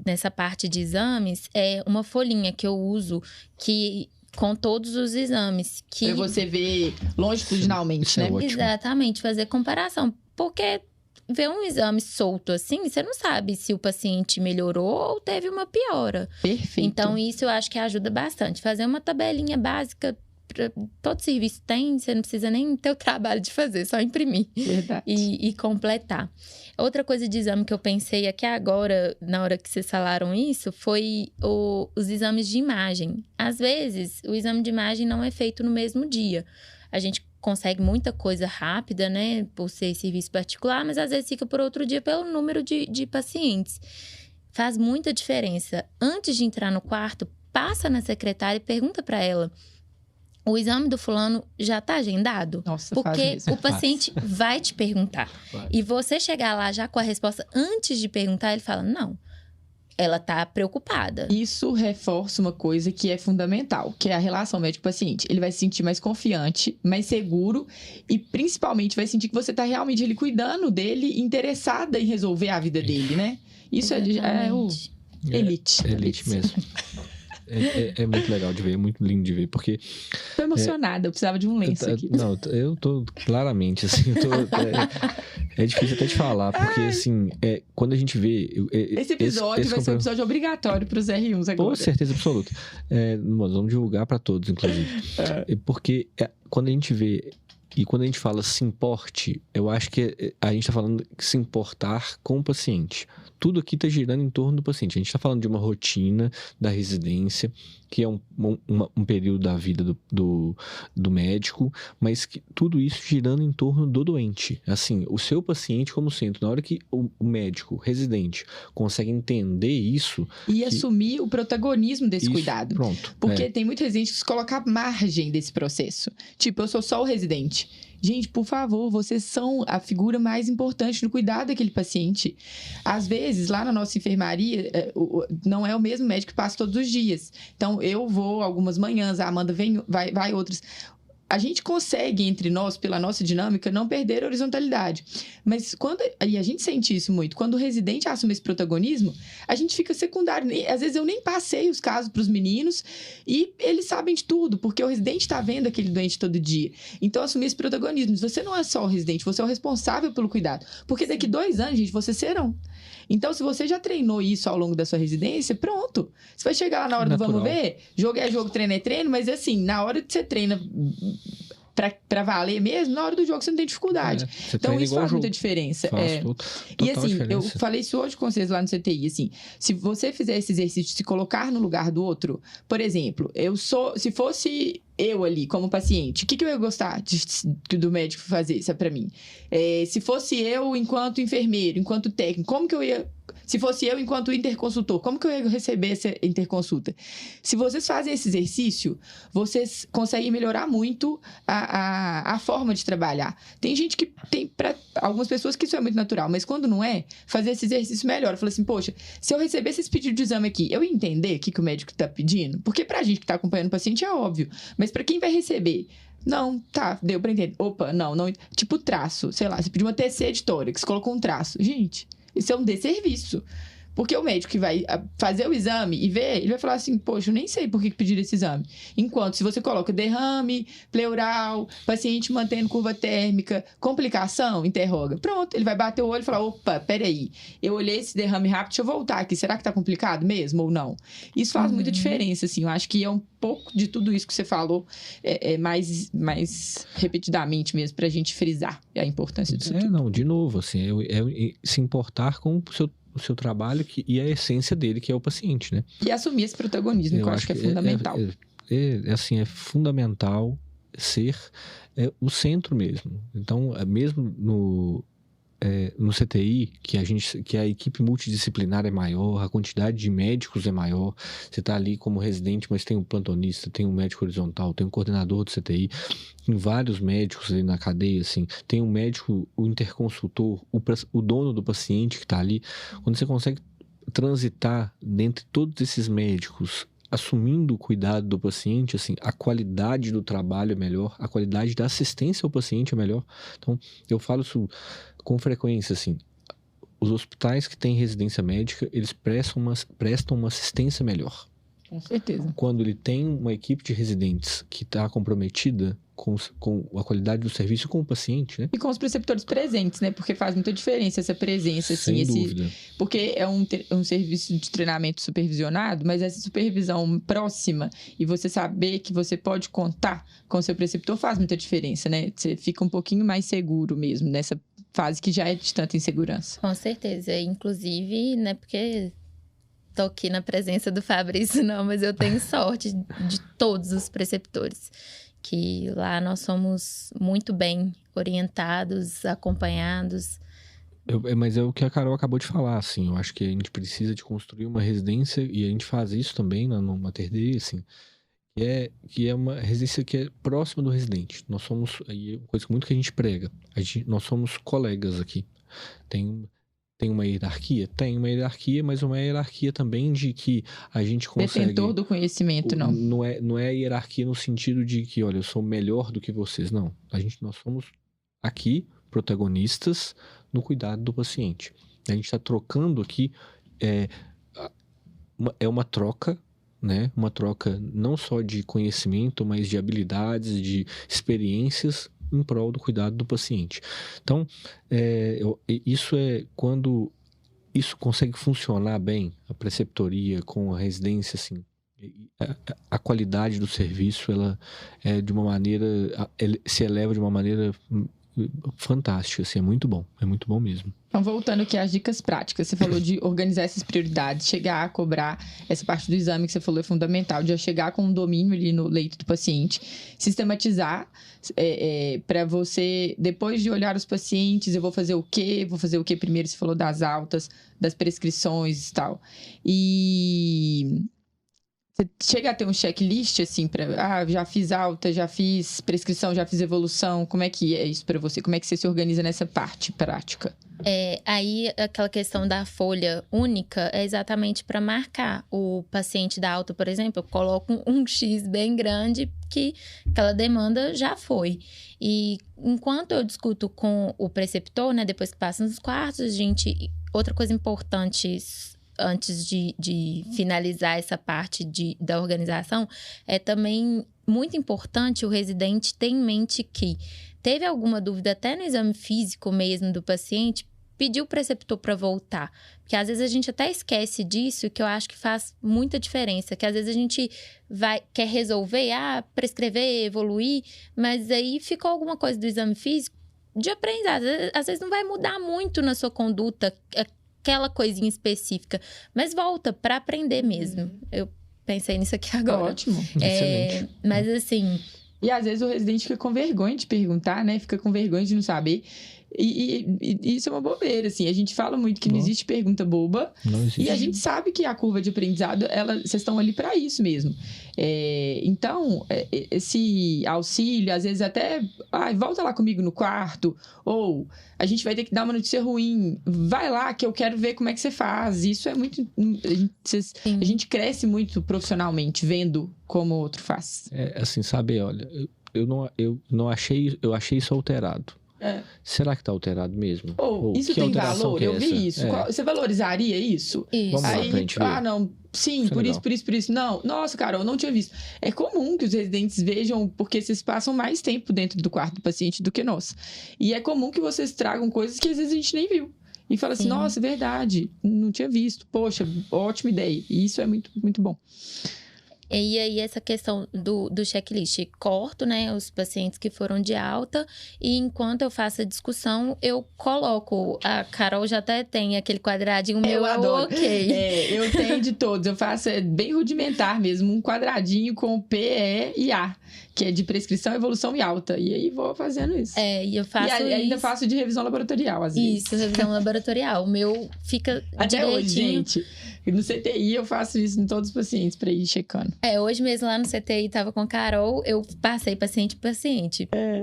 nessa parte de exames é uma folhinha que eu uso com todos os exames. Pra você ver longitudinalmente, né? Exatamente, fazer comparação. Porque ver um exame solto assim, você não sabe se o paciente melhorou ou teve uma piora. Perfeito. Então, isso eu acho que ajuda bastante. Fazer uma tabelinha básica, todo serviço tem, você não precisa nem ter o trabalho de fazer, só imprimir. Verdade. E completar. Outra coisa de exame que eu pensei aqui agora, na hora que vocês falaram isso, foi os exames de imagem. Às vezes, o exame de imagem não é feito no mesmo dia. A gente consegue muita coisa rápida, né? Por ser serviço particular, mas às vezes fica por outro dia pelo número de pacientes. Faz muita diferença. Antes de entrar no quarto, passa na secretária e pergunta para ela: o exame do fulano já tá agendado? Nossa, porque o paciente vai te perguntar. E você chegar lá já com a resposta antes de perguntar, ele fala: não. Ela tá preocupada. Isso reforça uma coisa que é fundamental, que é a relação médico-paciente. Ele vai se sentir mais confiante, mais seguro e, principalmente, vai sentir que você tá realmente ele cuidando dele, interessada em resolver a vida dele, né? Isso é o elite. Elite mesmo. É muito legal de ver, é muito lindo de ver, porque... Tô emocionada, eu precisava de um lenço aqui. Não, eu tô claramente, assim, é difícil até de falar, porque, assim, quando a gente vê... Esse episódio vai ser um episódio obrigatório pros R1s agora. Com certeza absoluta. Nós vamos divulgar para todos, inclusive. Porque quando a gente vê... E quando a gente fala se importe, eu acho que a gente está falando de se importar com o paciente. Tudo aqui está girando em torno do paciente. A gente está falando de uma rotina da residência, que é um período da vida do médico, mas que tudo isso girando em torno do doente. Assim, o seu paciente como centro. Na hora que o médico residente consegue entender isso... E assumir o protagonismo desse isso, cuidado. Pronto. Porque tem muita residente que se coloca à margem desse processo. Tipo, eu sou só o residente. Gente, por favor, vocês são a figura mais importante no cuidado daquele paciente. Às vezes, lá na nossa enfermaria, não é o mesmo médico que passa todos os dias. Então, eu vou algumas manhãs, a Amanda vai outras. A gente consegue, entre nós, pela nossa dinâmica, não perder a horizontalidade. Mas e a gente sente isso muito. Quando o residente assume esse protagonismo, a gente fica secundário. Às vezes eu nem passei os casos para os meninos e eles sabem de tudo, porque o residente está vendo aquele doente todo dia. Então, assumir esse protagonismo. Você não é só o residente, você é o responsável pelo cuidado. Porque daqui 2 anos, gente, vocês serão. Então, se você já treinou isso ao longo da sua residência, pronto. Você vai chegar lá na hora do vamos ver, jogo é jogo, treino é treino, mas assim, na hora que você treina pra valer mesmo, na hora do jogo você não tem dificuldade. Então, isso faz muita diferença. E assim, eu falei isso hoje com vocês lá no CTI, assim, se você fizer esse exercício de se colocar no lugar do outro, por exemplo, se fosse eu ali, como paciente, o que eu ia gostar do médico fazer isso pra mim? Se fosse eu enquanto enfermeiro, enquanto técnico, como que eu ia... Se fosse eu enquanto interconsultor, como que eu ia receber essa interconsulta? Se vocês fazem esse exercício, vocês conseguem melhorar muito a forma de trabalhar. Tem gente que tem, para algumas pessoas que isso é muito natural, mas quando não é, fazer esse exercício melhora. Fala assim, poxa, se eu recebesse esse pedido de exame aqui, eu ia entender o que o médico está pedindo? Porque pra gente que está acompanhando o paciente é óbvio, mas para quem vai receber... Não, tá, deu pra entender. Opa, não. Tipo traço, sei lá, você pediu uma TC de tórax, colocou um traço. Gente, isso é um desserviço. Porque o médico que vai fazer o exame e ver, ele vai falar assim, poxa, eu nem sei por que pediram esse exame. Enquanto, se você coloca derrame, pleural, paciente mantendo curva térmica, complicação, interroga. Pronto, ele vai bater o olho e falar, opa, peraí, eu olhei esse derrame rápido, deixa eu voltar aqui, será que tá complicado mesmo ou não? Isso faz muita diferença, assim, eu acho que é um pouco de tudo isso que você falou, mais repetidamente mesmo, pra gente frisar a importância disso tudo. Não, de novo, assim, se importar com o seu trabalho e a essência dele, que é o paciente, né? E assumir esse protagonismo, que eu acho que é fundamental. Assim, é fundamental ser o centro mesmo. Então, mesmo no CTI, que a equipe multidisciplinar é maior, a quantidade de médicos é maior, você está ali como residente, mas tem um plantonista, tem um médico horizontal, tem um coordenador do CTI, tem vários médicos ali na cadeia, assim, tem um médico, o interconsultor, o dono do paciente que está ali. Quando você consegue transitar dentre todos esses médicos, assumindo o cuidado do paciente, assim, a qualidade do trabalho é melhor, a qualidade da assistência ao paciente é melhor. Então, eu falo isso com frequência, assim, os hospitais que têm residência médica, eles prestam uma assistência melhor. Com certeza. Quando ele tem uma equipe de residentes que está comprometida com a qualidade do serviço com o paciente, né? E com os preceptores presentes, né? Porque faz muita diferença essa presença, assim. Sem dúvida. Porque é um serviço de treinamento supervisionado, mas essa supervisão próxima e você saber que você pode contar com o seu preceptor faz muita diferença, né? Você fica um pouquinho mais seguro mesmo nessa fase que já é de tanta insegurança. Com certeza. Inclusive, né? Porque... tô aqui na presença do Fabrício, não, mas eu tenho sorte de todos os preceptores, que lá nós somos muito bem orientados, acompanhados. Mas é o que a Carol acabou de falar, assim, eu acho que a gente precisa de construir uma residência, e a gente faz isso também no Mater Dei, assim, que é uma residência que é próxima do residente. Nós somos, aí, coisa muito que a gente prega, nós somos colegas aqui. Tem uma hierarquia? Tem uma hierarquia, mas uma hierarquia também de que a gente consegue... Detentor do conhecimento, não. Não é hierarquia no sentido de que, olha, eu sou melhor do que vocês, não. Nós somos aqui protagonistas no cuidado do paciente. A gente está trocando aqui, é uma troca, né? Uma troca não só de conhecimento, mas de habilidades, de experiências em prol do cuidado do paciente. Então, isso é quando isso consegue funcionar bem, a preceptoria com a residência, assim, a qualidade do serviço, ela é de uma maneira, se eleva de uma maneira fantástica, assim, é muito bom mesmo. Então, voltando aqui às dicas práticas, você falou de organizar essas prioridades, chegar a cobrar, essa parte do exame que você falou é fundamental, de já chegar com um domínio ali no leito do paciente, sistematizar para você, depois de olhar os pacientes, eu vou fazer o quê primeiro, você falou das altas, das prescrições e tal. E você chega a ter um checklist, assim, já fiz alta, já fiz prescrição, já fiz evolução. Como é que é isso para você? Como é que você se organiza nessa parte prática? Aí, aquela questão da folha única é exatamente para marcar o paciente da alta, por exemplo. Eu coloco um X bem grande que aquela demanda já foi. E enquanto eu discuto com o preceptor, né, depois que passa nos quartos, outra coisa importante antes de finalizar essa parte da organização, é também muito importante o residente ter em mente que teve alguma dúvida até no exame físico mesmo do paciente, pediu o preceptor para voltar. Porque às vezes a gente até esquece disso, que eu acho que faz muita diferença. Que às vezes a gente quer resolver, prescrever, evoluir, mas aí ficou alguma coisa do exame físico de aprendizado. Às vezes não vai mudar muito na sua conduta, aquela coisinha específica, mas volta para aprender mesmo. Eu pensei nisso aqui agora. Ótimo. Excelente. Mas assim... E às vezes o residente fica com vergonha de perguntar, né? Fica com vergonha de não saber. E isso é uma bobeira, assim. A gente fala muito que não existe pergunta boba. Não existe. E a gente sabe que a curva de aprendizado, vocês estão ali para isso mesmo. Então, esse auxílio, às vezes até... volta lá comigo no quarto. Ou a gente vai ter que dar uma notícia ruim. Vai lá que eu quero ver como é que você faz. Isso é muito... A gente cresce muito profissionalmente vendo como o outro faz. Assim, sabe, olha... Eu não achei... Eu achei isso alterado. Será que está alterado mesmo? Isso tem valor? Eu vi isso. Você valorizaria isso? Isso. Vamos lá pra gente ver. Não, sim, por isso. Não, nossa, Carol, eu não tinha visto. É comum que os residentes vejam, porque vocês passam mais tempo dentro do quarto do paciente do que nós. E é comum que vocês tragam coisas que às vezes a gente nem viu. E fala assim, nossa, é verdade, não tinha visto. Poxa, ótima ideia. E isso é muito, muito bom. E aí, essa questão do checklist, corto, né, os pacientes que foram de alta, e enquanto eu faço a discussão, eu coloco, a Carol já até tem aquele quadradinho, meu adoro. Ok. Eu tenho de todos, eu faço bem rudimentar mesmo, um quadradinho com P, E e A, que é de prescrição, evolução e alta, e aí vou fazendo isso. E eu faço isso. E ainda faço de revisão laboratorial, às vezes. Isso, revisão laboratorial, o meu fica até direitinho. Hoje, gente, no CTI eu faço isso em todos os pacientes, pra ir checando. Hoje mesmo lá no CTI, tava com a Carol, eu passei paciente.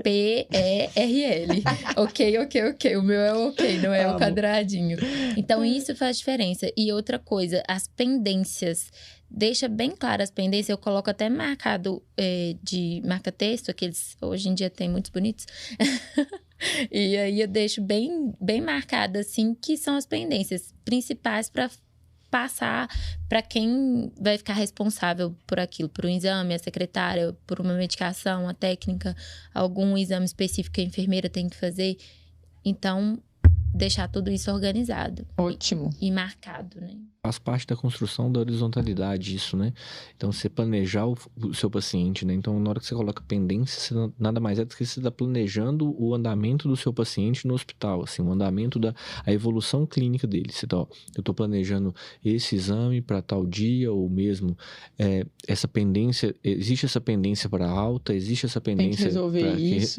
P-E-R-L. Ok. O meu é ok, não é o quadradinho. Então, isso faz diferença. E outra coisa, as pendências. Deixa bem claro as pendências. Eu coloco até marcado de marca-texto, aqueles hoje em dia tem muitos bonitos. E aí eu deixo bem, bem marcado, assim, que são as pendências principais para passar para quem vai ficar responsável por aquilo, por um exame, a secretária, por uma medicação, a técnica, algum exame específico que a enfermeira tem que fazer. Então, deixar tudo isso organizado. Ótimo. E marcado, né? Faz parte da construção da horizontalidade isso, né? Então, você planejar o seu paciente, né? Então, na hora que você coloca pendência, você nada mais é do que você está planejando o andamento do seu paciente no hospital, assim, o andamento a evolução clínica dele. Você tá, eu estou planejando esse exame para tal dia, ou mesmo essa pendência, existe essa pendência para alta, existe essa pendência...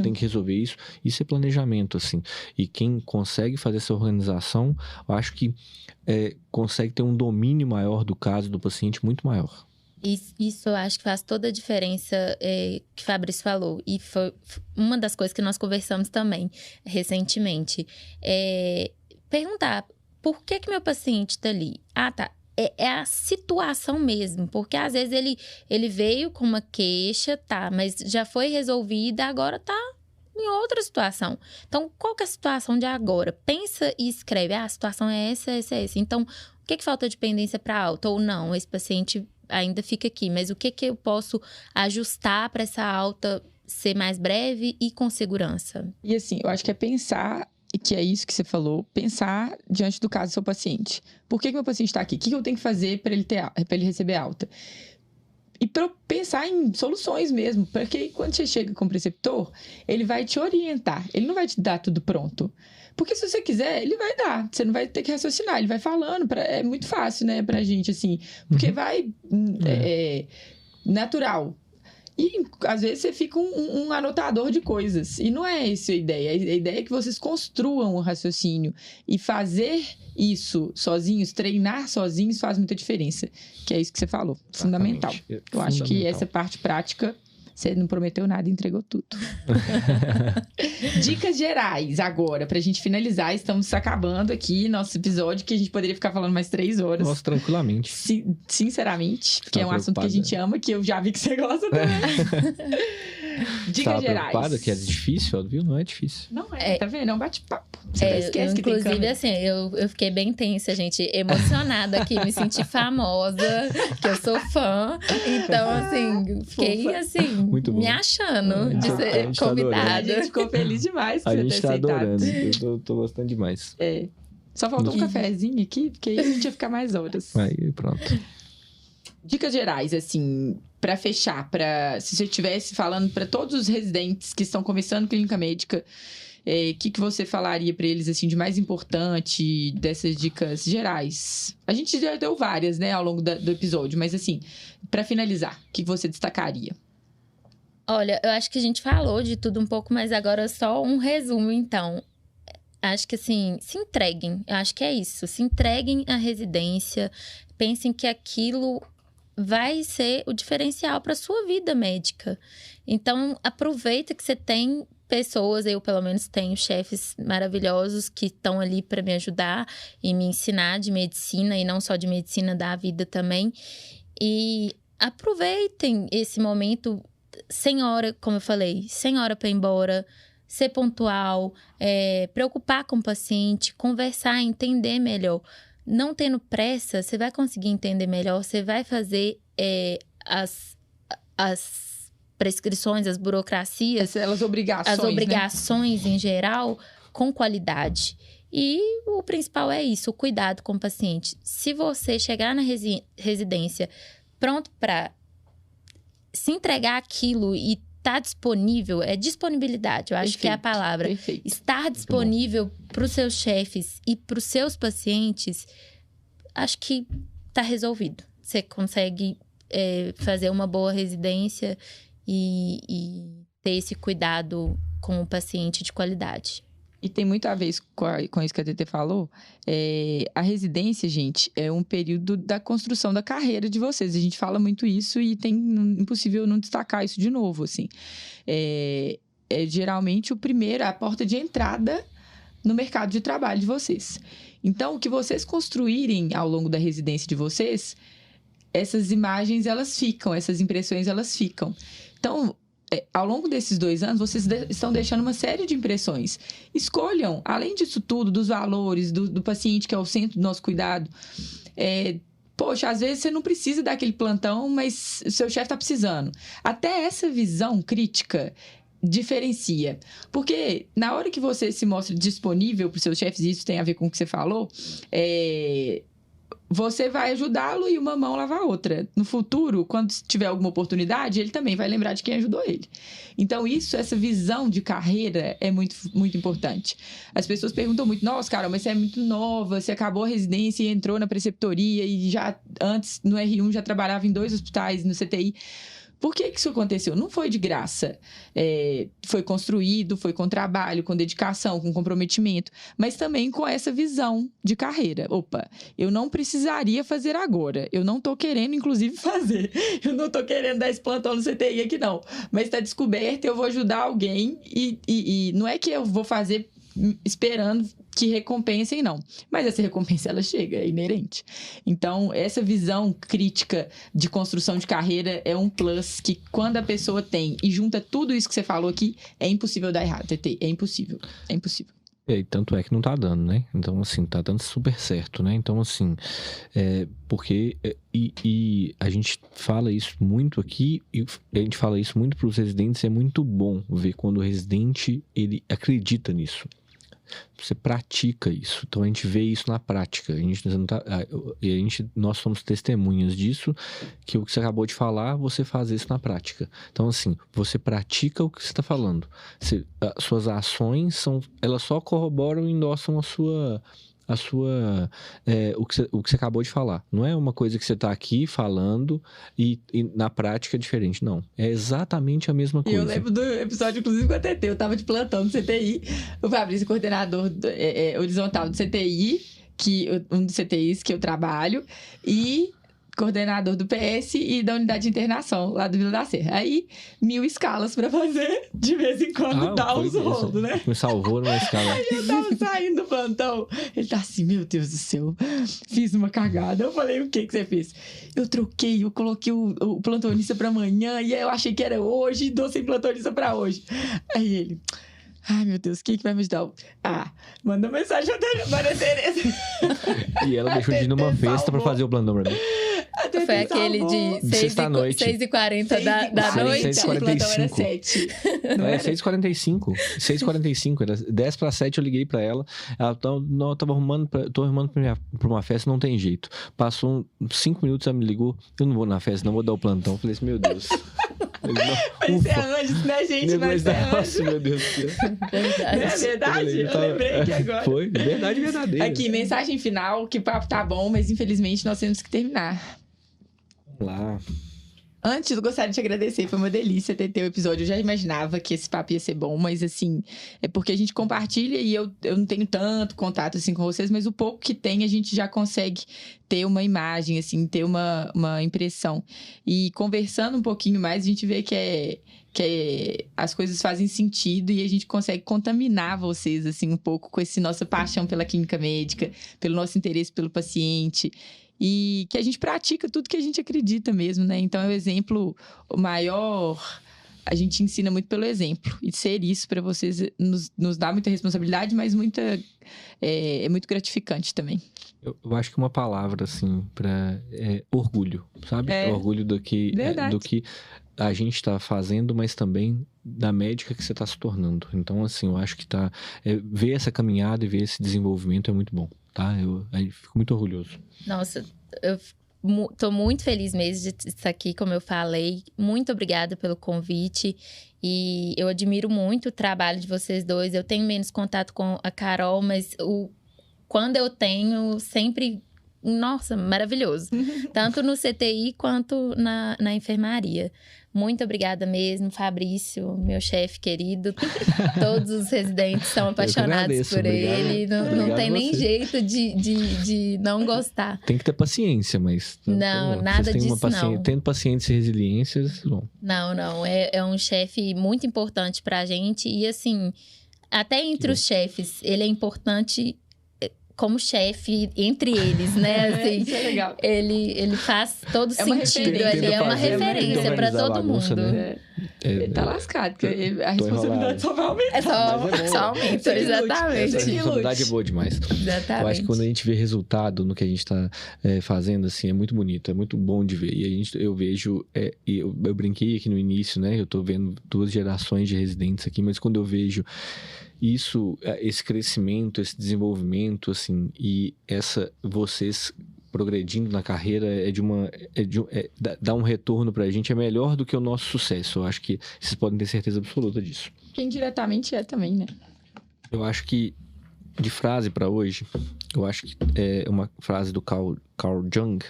Tem que resolver isso. Isso é planejamento, assim. E quem consegue fazer essa organização, eu acho que consegue ter um domínio maior do caso do paciente muito maior. Isso eu acho que faz toda a diferença que Fabrício falou. E foi uma das coisas que nós conversamos também recentemente. Perguntar, por que meu paciente está ali? Tá. É a situação mesmo, porque às vezes ele veio com uma queixa, mas já foi resolvida, agora tá em outra situação. Então, qual que é a situação de agora? Pensa e escreve, a situação é essa. Então, o que falta de pendência para alta? Ou não, esse paciente ainda fica aqui, mas o que eu posso ajustar para essa alta ser mais breve e com segurança? E assim, eu acho que é pensar, e que é isso que você falou, pensar diante do caso do seu paciente. Por que meu paciente está aqui? O que eu tenho que fazer para ele receber alta? E para pensar em soluções mesmo, porque quando você chega com o preceptor, ele vai te orientar, ele não vai te dar tudo pronto. Porque se você quiser, ele vai dar, você não vai ter que raciocinar, ele vai falando, é muito fácil, né, pra gente, assim, porque vai natural. E, às vezes, você fica um anotador de coisas. E não é essa a ideia. A ideia é que vocês construam o raciocínio. E fazer isso sozinhos, treinar sozinhos, faz muita diferença. Que é isso que você falou. Fundamental. Eu acho que essa parte prática, você não prometeu nada e entregou tudo. Dicas gerais agora, pra gente finalizar. Estamos acabando aqui nosso episódio, que a gente poderia ficar falando mais 3 horas. Nossa, tranquilamente. Sinceramente, que é um assunto que a gente ama, que eu já vi que você gosta também. Dicas gerais. Preocupada que é difícil, viu? Não é difícil. Não é, tá vendo? É um bate-papo. Você esquece que tem inclusive, câmera. assim, eu fiquei bem tensa, gente, emocionada aqui, me senti famosa, que eu sou fã. Então, assim, fiquei, assim, Muito bom. me achando de ser gente tá convidada. A gente ficou feliz demais por A você gente ter tá aceitado. adorando. Eu tô gostando demais. É. Só faltou um cafezinho aqui, porque aí a gente ia ficar mais horas. Aí, pronto. Dicas gerais, assim, pra fechar, se você estivesse falando pra todos os residentes que estão começando clínica médica, o que você falaria pra eles, assim, de mais importante dessas dicas gerais? A gente já deu várias, né, ao longo do episódio, mas, assim, pra finalizar, o que você destacaria? Olha, eu acho que a gente falou de tudo um pouco, mas agora só um resumo, então. Acho que, assim, se entreguem. Eu acho que é isso. Se entreguem à residência. Pensem que aquilo vai ser o diferencial para sua vida médica. Então, aproveita que você tem pessoas, eu pelo menos tenho chefes maravilhosos que estão ali para me ajudar e me ensinar de medicina, e não só de medicina, da vida também. E aproveitem esse momento sem hora, como eu falei, sem hora para ir embora, ser pontual, preocupar com o paciente, conversar, entender melhor. Não tendo pressa, você vai conseguir entender melhor, você vai fazer as prescrições, as burocracias, As obrigações, as obrigações, né, em geral, com qualidade. E o principal é isso, o cuidado com o paciente. Se você chegar na residência pronto para se entregar aquilo e tá disponível, é disponibilidade, eu acho que é a palavra. Perfeito. Estar disponível para os seus chefes e para os seus pacientes, acho que tá resolvido. Você consegue fazer uma boa residência e ter esse cuidado com o paciente de qualidade. E tem muito a ver com isso que a TT falou. A residência, gente, é um período da construção da carreira de vocês. A gente fala muito isso e impossível não destacar isso de novo, assim. É geralmente a porta de entrada no mercado de trabalho de vocês. Então, o que vocês construírem ao longo da residência de vocês, essas imagens, elas ficam, essas impressões, elas ficam. Então, ao longo desses 2 anos, vocês estão deixando uma série de impressões. Escolham, além disso tudo, dos valores, do paciente, que é o centro do nosso cuidado. Poxa, às vezes você não precisa daquele plantão, mas o seu chefe está precisando. Até essa visão crítica diferencia. Porque na hora que você se mostra disponível para os seus chefes, e isso tem a ver com o que você falou, você vai ajudá-lo e uma mão lava a outra. No futuro, quando tiver alguma oportunidade, ele também vai lembrar de quem ajudou ele. Então, essa visão de carreira é muito, muito importante. As pessoas perguntam muito, nossa, Carol, mas você é muito nova, você acabou a residência e entrou na preceptoria e já antes, no R1, já trabalhava em 2 hospitais, no CTI. Por que isso aconteceu? Não foi de graça. Foi construído, foi com trabalho, com dedicação, com comprometimento, mas também com essa visão de carreira. Opa, eu não precisaria fazer agora. Eu não tô querendo, inclusive, fazer. Eu não tô querendo dar esse plantão no CTI aqui, não. Mas tá descoberto, eu vou ajudar alguém e não é que eu vou fazer esperando que recompensem, não. Mas essa recompensa, ela chega, é inerente. Então, essa visão crítica de construção de carreira é um plus que, quando a pessoa tem e junta tudo isso que você falou aqui, é impossível dar errado, TT. É impossível. É impossível. E tanto é que não tá dando, né? Então, assim, tá dando super certo, né? Então, assim, porque... E a gente fala isso muito aqui, e a gente fala isso muito pros residentes, é muito bom ver quando o residente, ele acredita nisso. Você pratica isso. Então, a gente vê isso na prática. Nós somos testemunhas disso, que o que você acabou de falar, você faz isso na prática. Então, assim, você pratica o que você está falando. Suas ações, elas só corroboram e endossam o que você acabou de falar. Não é uma coisa que você está aqui falando e na prática é diferente. Não. É exatamente a mesma coisa. Eu lembro do episódio, inclusive, com a TT. Eu tava de plantão no CTI. O Fabrício, coordenador horizontal do CTI, um dos CTIs que eu trabalho, e coordenador do PS e da unidade de internação lá do Vila da Serra. Aí, 1000 escalas pra fazer, de vez em quando, dar uns rolos, né? Me salvou numa escala. Aí eu tava saindo do plantão, ele tá assim, meu Deus do céu, fiz uma cagada. Eu falei, o que você fez? Eu coloquei o plantonista pra amanhã, e aí eu achei que era hoje, e dou sem plantonista pra hoje. Aí ele... Ai, meu Deus, quem que vai me ajudar? Manda mensagem pra Maria Tereza. E ela deixou de ir numa festa pra fazer o plantão pra mim. Foi aquele de 6h40 da noite. 6h45. É, 6h45. 6h45. Era 10 para 7, eu liguei pra ela. Ela tô arrumando pra uma festa, não tem jeito. Passou 5 minutos, ela me ligou. Eu não vou na festa, não vou dar o plantão. Eu falei assim, meu Deus. Mas é anjo, né, gente? Mas é anjo. Meu Deus do céu. Verdade. Não é verdade? Eu lembrei aqui agora. Foi, verdade verdadeira. Aqui, mensagem final, que o papo tá bom, mas infelizmente nós temos que terminar. Vamos lá. Antes, eu gostaria de te agradecer, foi uma delícia ter o episódio. Eu já imaginava que esse papo ia ser bom, mas assim, é porque a gente compartilha e eu não tenho tanto contato assim com vocês, mas o pouco que tem a gente já consegue ter uma imagem, assim, ter uma impressão. E conversando um pouquinho mais, a gente vê que as coisas fazem sentido e a gente consegue contaminar vocês, assim, um pouco com essa nossa paixão pela clínica médica, pelo nosso interesse pelo paciente. E que a gente pratica tudo que a gente acredita mesmo, né? Então, é o exemplo maior... A gente ensina muito pelo exemplo. E ser isso para vocês nos dá muita responsabilidade, mas é muito gratificante também. Eu acho que uma palavra, assim, orgulho, sabe? Orgulho do que a gente está fazendo, mas também da médica que você está se tornando. Então, assim, eu acho que ver essa caminhada e ver esse desenvolvimento é muito bom, tá? Eu fico muito orgulhoso. Nossa, eu tô muito feliz mesmo de estar aqui, como eu falei. Muito obrigada pelo convite. E eu admiro muito o trabalho de vocês dois. Eu tenho menos contato com a Carol, mas quando eu tenho, sempre... Nossa, maravilhoso. Tanto no CTI quanto na enfermaria. Muito obrigada mesmo, Fabrício, meu chefe querido. Todos os residentes são apaixonados por ele. Não tem nem jeito de não gostar. Tem que ter paciência, mas... Não, nada disso não. Tendo paciência e resiliência, bom. Não. É um chefe muito importante pra gente. E assim, até entre os chefes, ele é importante... como chefe entre eles, né? Assim, isso é legal. Ele faz todo sentido. Ele é uma referência para todo mundo. Né? Ele tá lascado, porque a responsabilidade só vai aumentar. Só aumenta, exatamente. A responsabilidade é boa demais. Exatamente. Eu acho que quando a gente vê resultado no que a gente tá fazendo, assim, é muito bonito, é muito bom de ver. E eu vejo, eu brinquei aqui no início, né? Eu tô vendo 2 gerações de residentes aqui, mas quando eu vejo esse crescimento, esse desenvolvimento, assim, e vocês progredindo na carreira dá um retorno pra gente, é melhor do que o nosso sucesso. Eu acho que vocês podem ter certeza absoluta disso. Que indiretamente é também, né? Eu acho que, de frase pra hoje, eu acho que é uma frase do Carl Jung,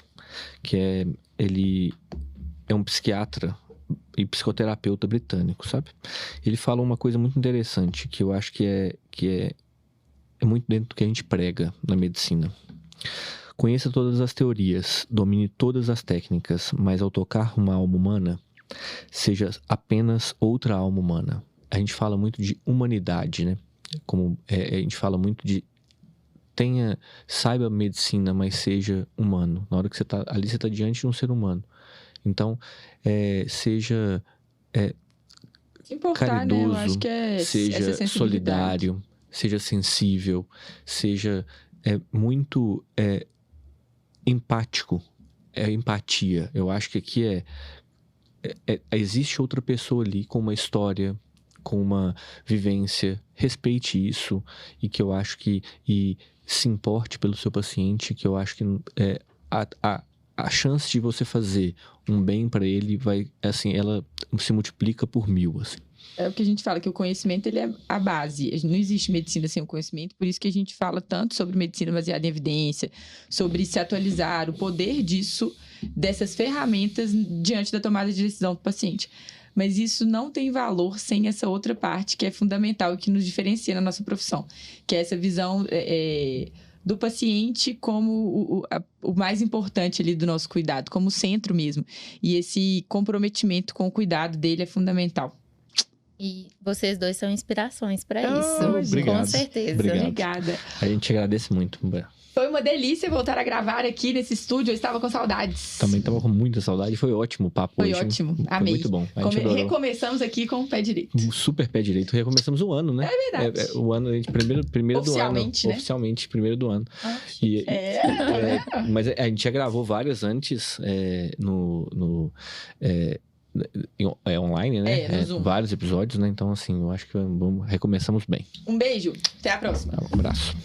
que ele é um psiquiatra e psicoterapeuta britânico, sabe? Ele fala uma coisa muito interessante, que eu acho que é muito dentro do que a gente prega na medicina. Conheça todas as teorias, domine todas as técnicas, mas ao tocar uma alma humana, seja apenas outra alma humana. A gente fala muito de humanidade, né? A gente fala muito de saiba medicina, mas seja humano. Na hora que você tá ali, você tá diante de um ser humano. Então, seja importar, caridoso, né? Eu acho que seja solidário, seja sensível, seja muito empático. É empatia. Eu acho que aqui existe outra pessoa ali com uma história, com uma vivência. Respeite isso e que eu acho que se importe pelo seu paciente, que eu acho que a chance de você fazer um bem para ele vai, assim, ela se multiplica por 1000, assim. É o que a gente fala, que o conhecimento ele é a base. Não existe medicina sem o conhecimento, por isso que a gente fala tanto sobre medicina baseada em evidência, sobre se atualizar, o poder disso, dessas ferramentas diante da tomada de decisão do paciente. Mas isso não tem valor sem essa outra parte que é fundamental e que nos diferencia na nossa profissão, que é essa visão do paciente como o mais importante ali do nosso cuidado, como centro mesmo. E esse comprometimento com o cuidado dele é fundamental. E vocês dois são inspirações para isso. Obrigado. Com certeza. Obrigado. A gente agradece muito. Foi uma delícia voltar a gravar aqui nesse estúdio. Eu estava com saudades. Também estava com muita saudade. Foi ótimo o papo hoje. Foi ótimo. Foi Amei. muito bom. Recomeçamos aqui com o pé direito. Um super pé direito. Recomeçamos o ano, né? É verdade. O ano, primeiro do ano. Né? Oficialmente, primeiro do ano. Mas a gente já gravou várias antes online, né? No Zoom. Vários episódios, né? Então, assim, eu acho que recomeçamos bem. Um beijo. Até a próxima. Um abraço.